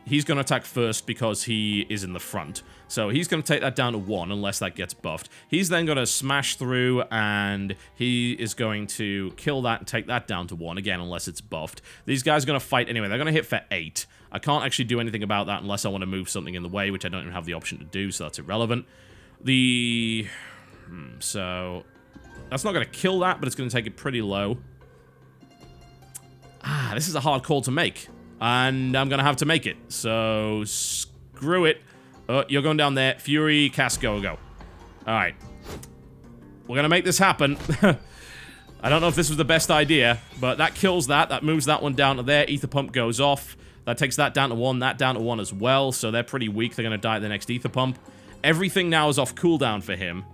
He's going to attack first because he is in the front. So he's going to take that down to 1 unless that gets buffed. He's then going to smash through and he is going to kill that and take that down to 1 again unless it's buffed. These guys are going to fight anyway. They're going to hit for 8. I can't actually do anything about that unless I want to move something in the way, which I don't even have the option to do, so that's irrelevant. So that's not going to kill that, but it's going to take it pretty low. This is a hard call to make. And I'm going to have to make it. So, screw it. You're going down there. Fury, cast, go. Alright. We're gonna make this happen. I don't know if this was the best idea, but that kills that. That moves that one down to there. Ether Pump goes off. That takes that down to 1, that down to 1 as well, so they're pretty weak. They're gonna die at the next Ether Pump. Everything now is off cooldown for him,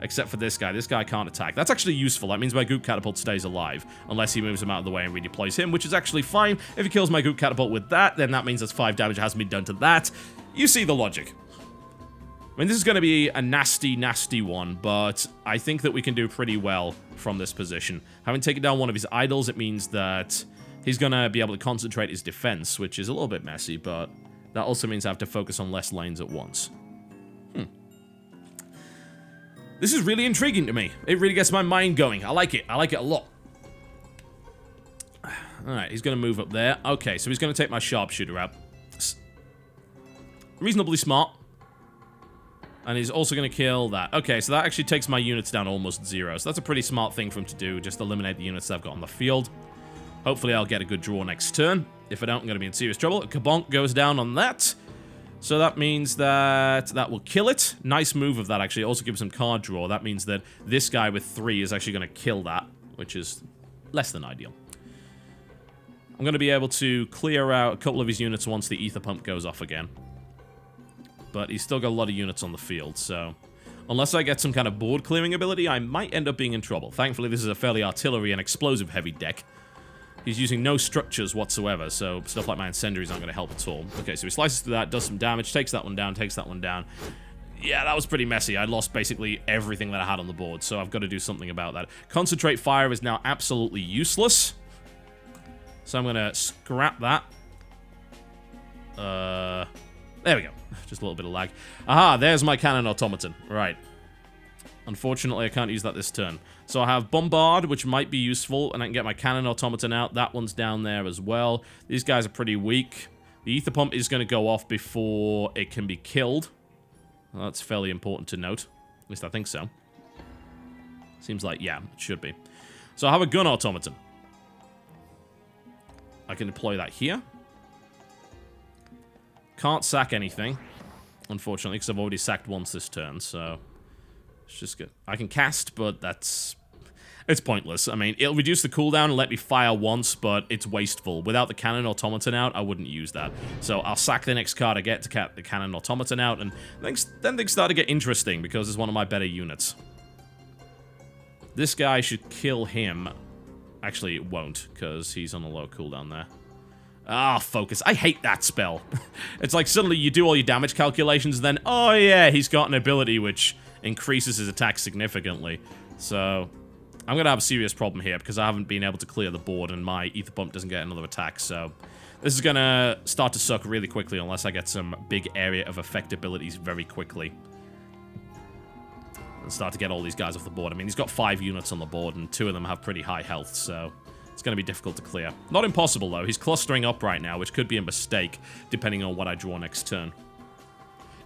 except for this guy. This guy can't attack. That's actually useful. That means my Goop Catapult stays alive, unless he moves him out of the way and redeploys him, which is actually fine. If he kills my Goop Catapult with that, then that means there's 5 damage that hasn't been done to that. You see the logic. I mean, this is going to be a nasty, nasty one, but I think that we can do pretty well from this position. Having taken down one of his idols, it means that he's going to be able to concentrate his defense, which is a little bit messy, but that also means I have to focus on less lanes at once. This is really intriguing to me. It really gets my mind going. I like it. I like it a lot. Alright, he's going to move up there. Okay, so he's going to take my sharpshooter out. Reasonably smart. And he's also going to kill that. Okay, so that actually takes my units down almost 0. So that's a pretty smart thing for him to do. Just eliminate the units that I've got on the field. Hopefully I'll get a good draw next turn. If I don't, I'm going to be in serious trouble. A Kabonk goes down on that. So that means that that will kill it. Nice move of that, actually. It also gives him card draw. That means that this guy with 3 is actually going to kill that, which is less than ideal. I'm going to be able to clear out a couple of his units once the Ether Pump goes off again. But he's still got a lot of units on the field, so unless I get some kind of board clearing ability, I might end up being in trouble. Thankfully, this is a fairly artillery and explosive-heavy deck. He's using no structures whatsoever, so stuff like my incendiaries aren't going to help at all. Okay, so he slices through that, does some damage, takes that one down, takes that one down. Yeah, that was pretty messy. I lost basically everything that I had on the board, so I've got to do something about that. Concentrate Fire is now absolutely useless. So I'm going to scrap that. There we go. Just a little bit of lag. Aha, there's my Cannon Automaton. Right. Unfortunately, I can't use that this turn. So I have Bombard, which might be useful, and I can get my Cannon Automaton out. That one's down there as well. These guys are pretty weak. The Ether Pump is going to go off before it can be killed. Well, that's fairly important to note. At least I think so. Seems like, yeah, it should be. So I have a Gun Automaton. I can deploy that here. Can't sack anything, unfortunately, because I've already sacked once this turn, so it's just good. I can cast, but it's pointless. I mean, it'll reduce the cooldown and let me fire once, but it's wasteful. Without the Cannon Automaton out, I wouldn't use that. So I'll sack the next card I get to get the Cannon Automaton out, and then things start to get interesting, because it's one of my better units. This guy should kill him. Actually, it won't, because he's on a low cooldown there. Ah, focus. I hate that spell. It's like suddenly you do all your damage calculations, and then, oh yeah, he's got an ability which increases his attack significantly. So I'm going to have a serious problem here, because I haven't been able to clear the board, and my Ether Pump doesn't get another attack, so this is going to start to suck really quickly unless I get some big area of effect abilities very quickly. And start to get all these guys off the board. I mean, he's got 5 units on the board, and 2 of them have pretty high health, so it's going to be difficult to clear. Not impossible, though. He's clustering up right now, which could be a mistake, depending on what I draw next turn.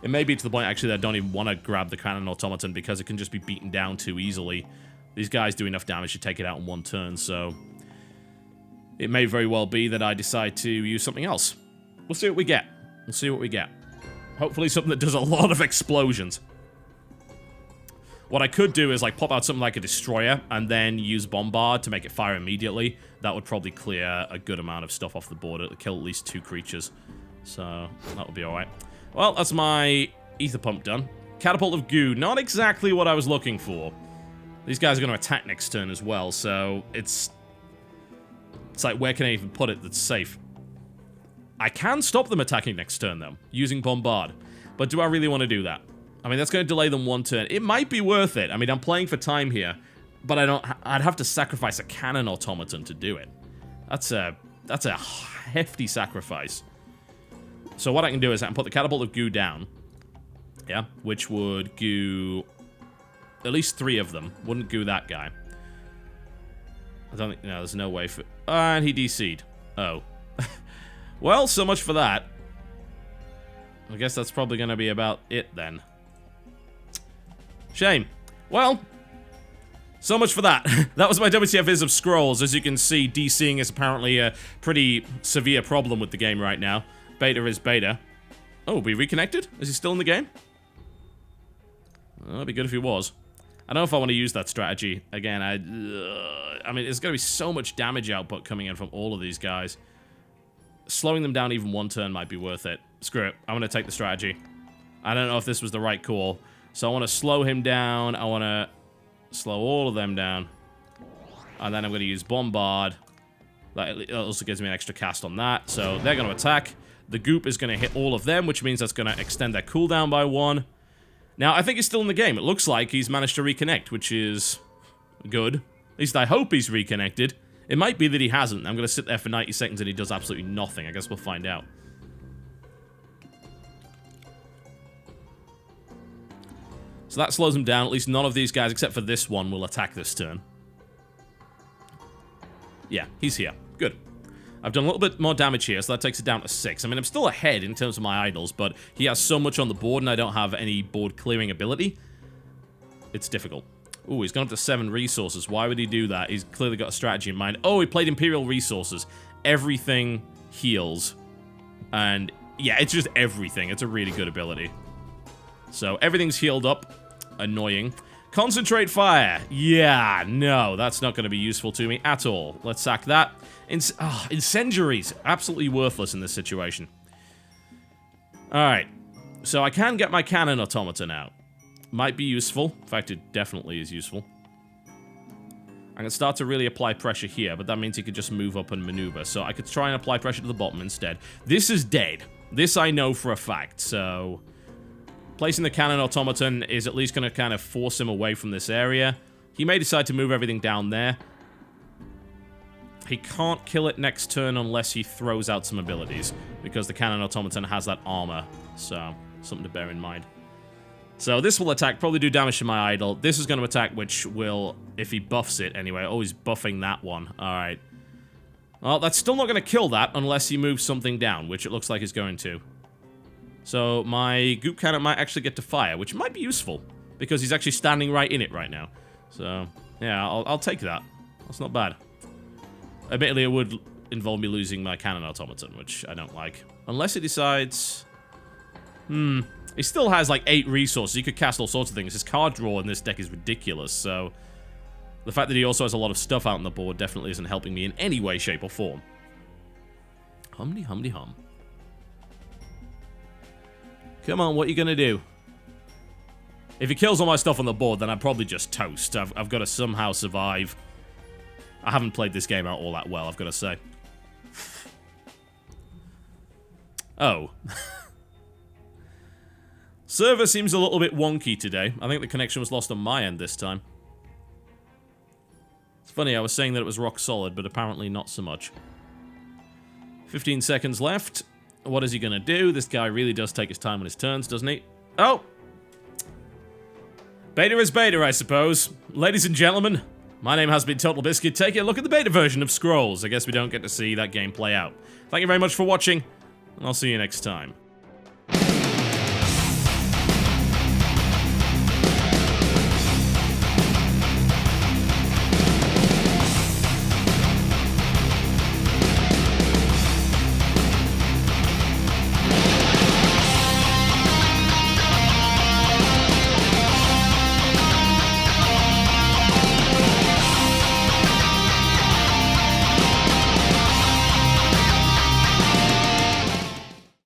It may be to the point, actually, that I don't even want to grab the Cannon Automaton, because it can just be beaten down too easily. These guys do enough damage to take it out in one turn, so it may very well be that I decide to use something else. We'll see what we get. We'll see what we get. Hopefully something that does a lot of explosions. What I could do is, like, pop out something like a Destroyer and then use Bombard to make it fire immediately. That would probably clear a good amount of stuff off the board. It'll kill at least 2 creatures. So, that would be alright. Well, that's my Ether Pump done. Catapult of Goo. Not exactly what I was looking for. These guys are going to attack next turn as well, so it's like, where can I even put it that's safe? I can stop them attacking next turn, though, using Bombard. But do I really want to do that? I mean, that's going to delay them 1 turn. It might be worth it. I mean, I'm playing for time here, but I'd have to sacrifice a Cannon Automaton to do it. That's a hefty sacrifice. So what I can do is I can put the Catapult of Goo down. Yeah, which would goo at least 3 of them. Wouldn't goo that guy. I don't think, no, there's no way for, and he DC'd. Oh. Well, so much for that. I guess that's probably going to be about it then. Shame. Well, so much for that. That was my WTF Is of Scrolls. As you can see, DCing is apparently a pretty severe problem with the game right now. Beta is beta. Oh, we reconnected? Is he still in the game? Well, that'd be good if he was. I don't know if I want to use that strategy. Again, I mean, there's going to be so much damage output coming in from all of these guys. Slowing them down even one turn might be worth it. Screw it. I'm going to take the strategy. I don't know if this was the right call. So I want to slow him down. I want to slow all of them down. And then I'm going to use Bombard. That also gives me an extra cast on that. So they're going to attack. The goop is going to hit all of them, which means that's going to extend their cooldown by 1. Now, I think he's still in the game. It looks like he's managed to reconnect, which is good. At least I hope he's reconnected. It might be that he hasn't. I'm going to sit there for 90 seconds and he does absolutely nothing. I guess we'll find out. So that slows him down. At least none of these guys, except for this one, will attack this turn. Yeah, he's here. Good. I've done a little bit more damage here, so that takes it down to 6. I mean, I'm still ahead in terms of my idols, but he has so much on the board and I don't have any board clearing ability. It's difficult. Ooh, he's gone up to 7 resources. Why would he do that? He's clearly got a strategy in mind. Oh, he played Imperial Resources. Everything heals. And, yeah, it's just everything. It's a really good ability. So, everything's healed up. Annoying. Concentrate Fire. Yeah, no, that's not going to be useful to me at all. Let's sack that. Incendiaries. Absolutely worthless in this situation. Alright. So I can get my cannon automaton out. Might be useful. In fact, it definitely is useful. I can start to really apply pressure here, but that means he could just move up and maneuver. So I could try and apply pressure to the bottom instead. This is dead. This I know for a fact, so... Placing the cannon automaton is at least going to kind of force him away from this area. He may decide to move everything down there. He can't kill it next turn unless he throws out some abilities, because the cannon automaton has that armor, so something to bear in mind. So this will attack, probably do damage to my idol. This is going to attack, which will, if he buffs it anyway. Oh, he's buffing that one. Alright. Well, that's still not going to kill that unless he moves something down, which it looks like he's going to. So my goop cannon might actually get to fire, which might be useful, because he's actually standing right in it right now. So, yeah, I'll take that. That's not bad. Admittedly, it would involve me losing my cannon automaton, which I don't like. Unless he decides... He still has, like, 8 resources. He could cast all sorts of things. His card draw in this deck is ridiculous, so... The fact that he also has a lot of stuff out on the board definitely isn't helping me in any way, shape, or form. Humdy, humdy, hum. Come on, what are you gonna do? If he kills all my stuff on the board, then I'm probably just toast. I've got to somehow survive. I haven't played this game out all that well, I've got to say. Oh. Server seems a little bit wonky today. I think the connection was lost on my end this time. It's funny, I was saying that it was rock solid, but apparently not so much. 15 seconds left. What is he gonna do? This guy really does take his time on his turns, doesn't he? Oh! Beta is beta, I suppose. Ladies and gentlemen, my name has been TotalBiscuit. Take a look at the beta version of Scrolls. I guess we don't get to see that game play out. Thank you very much for watching, and I'll see you next time.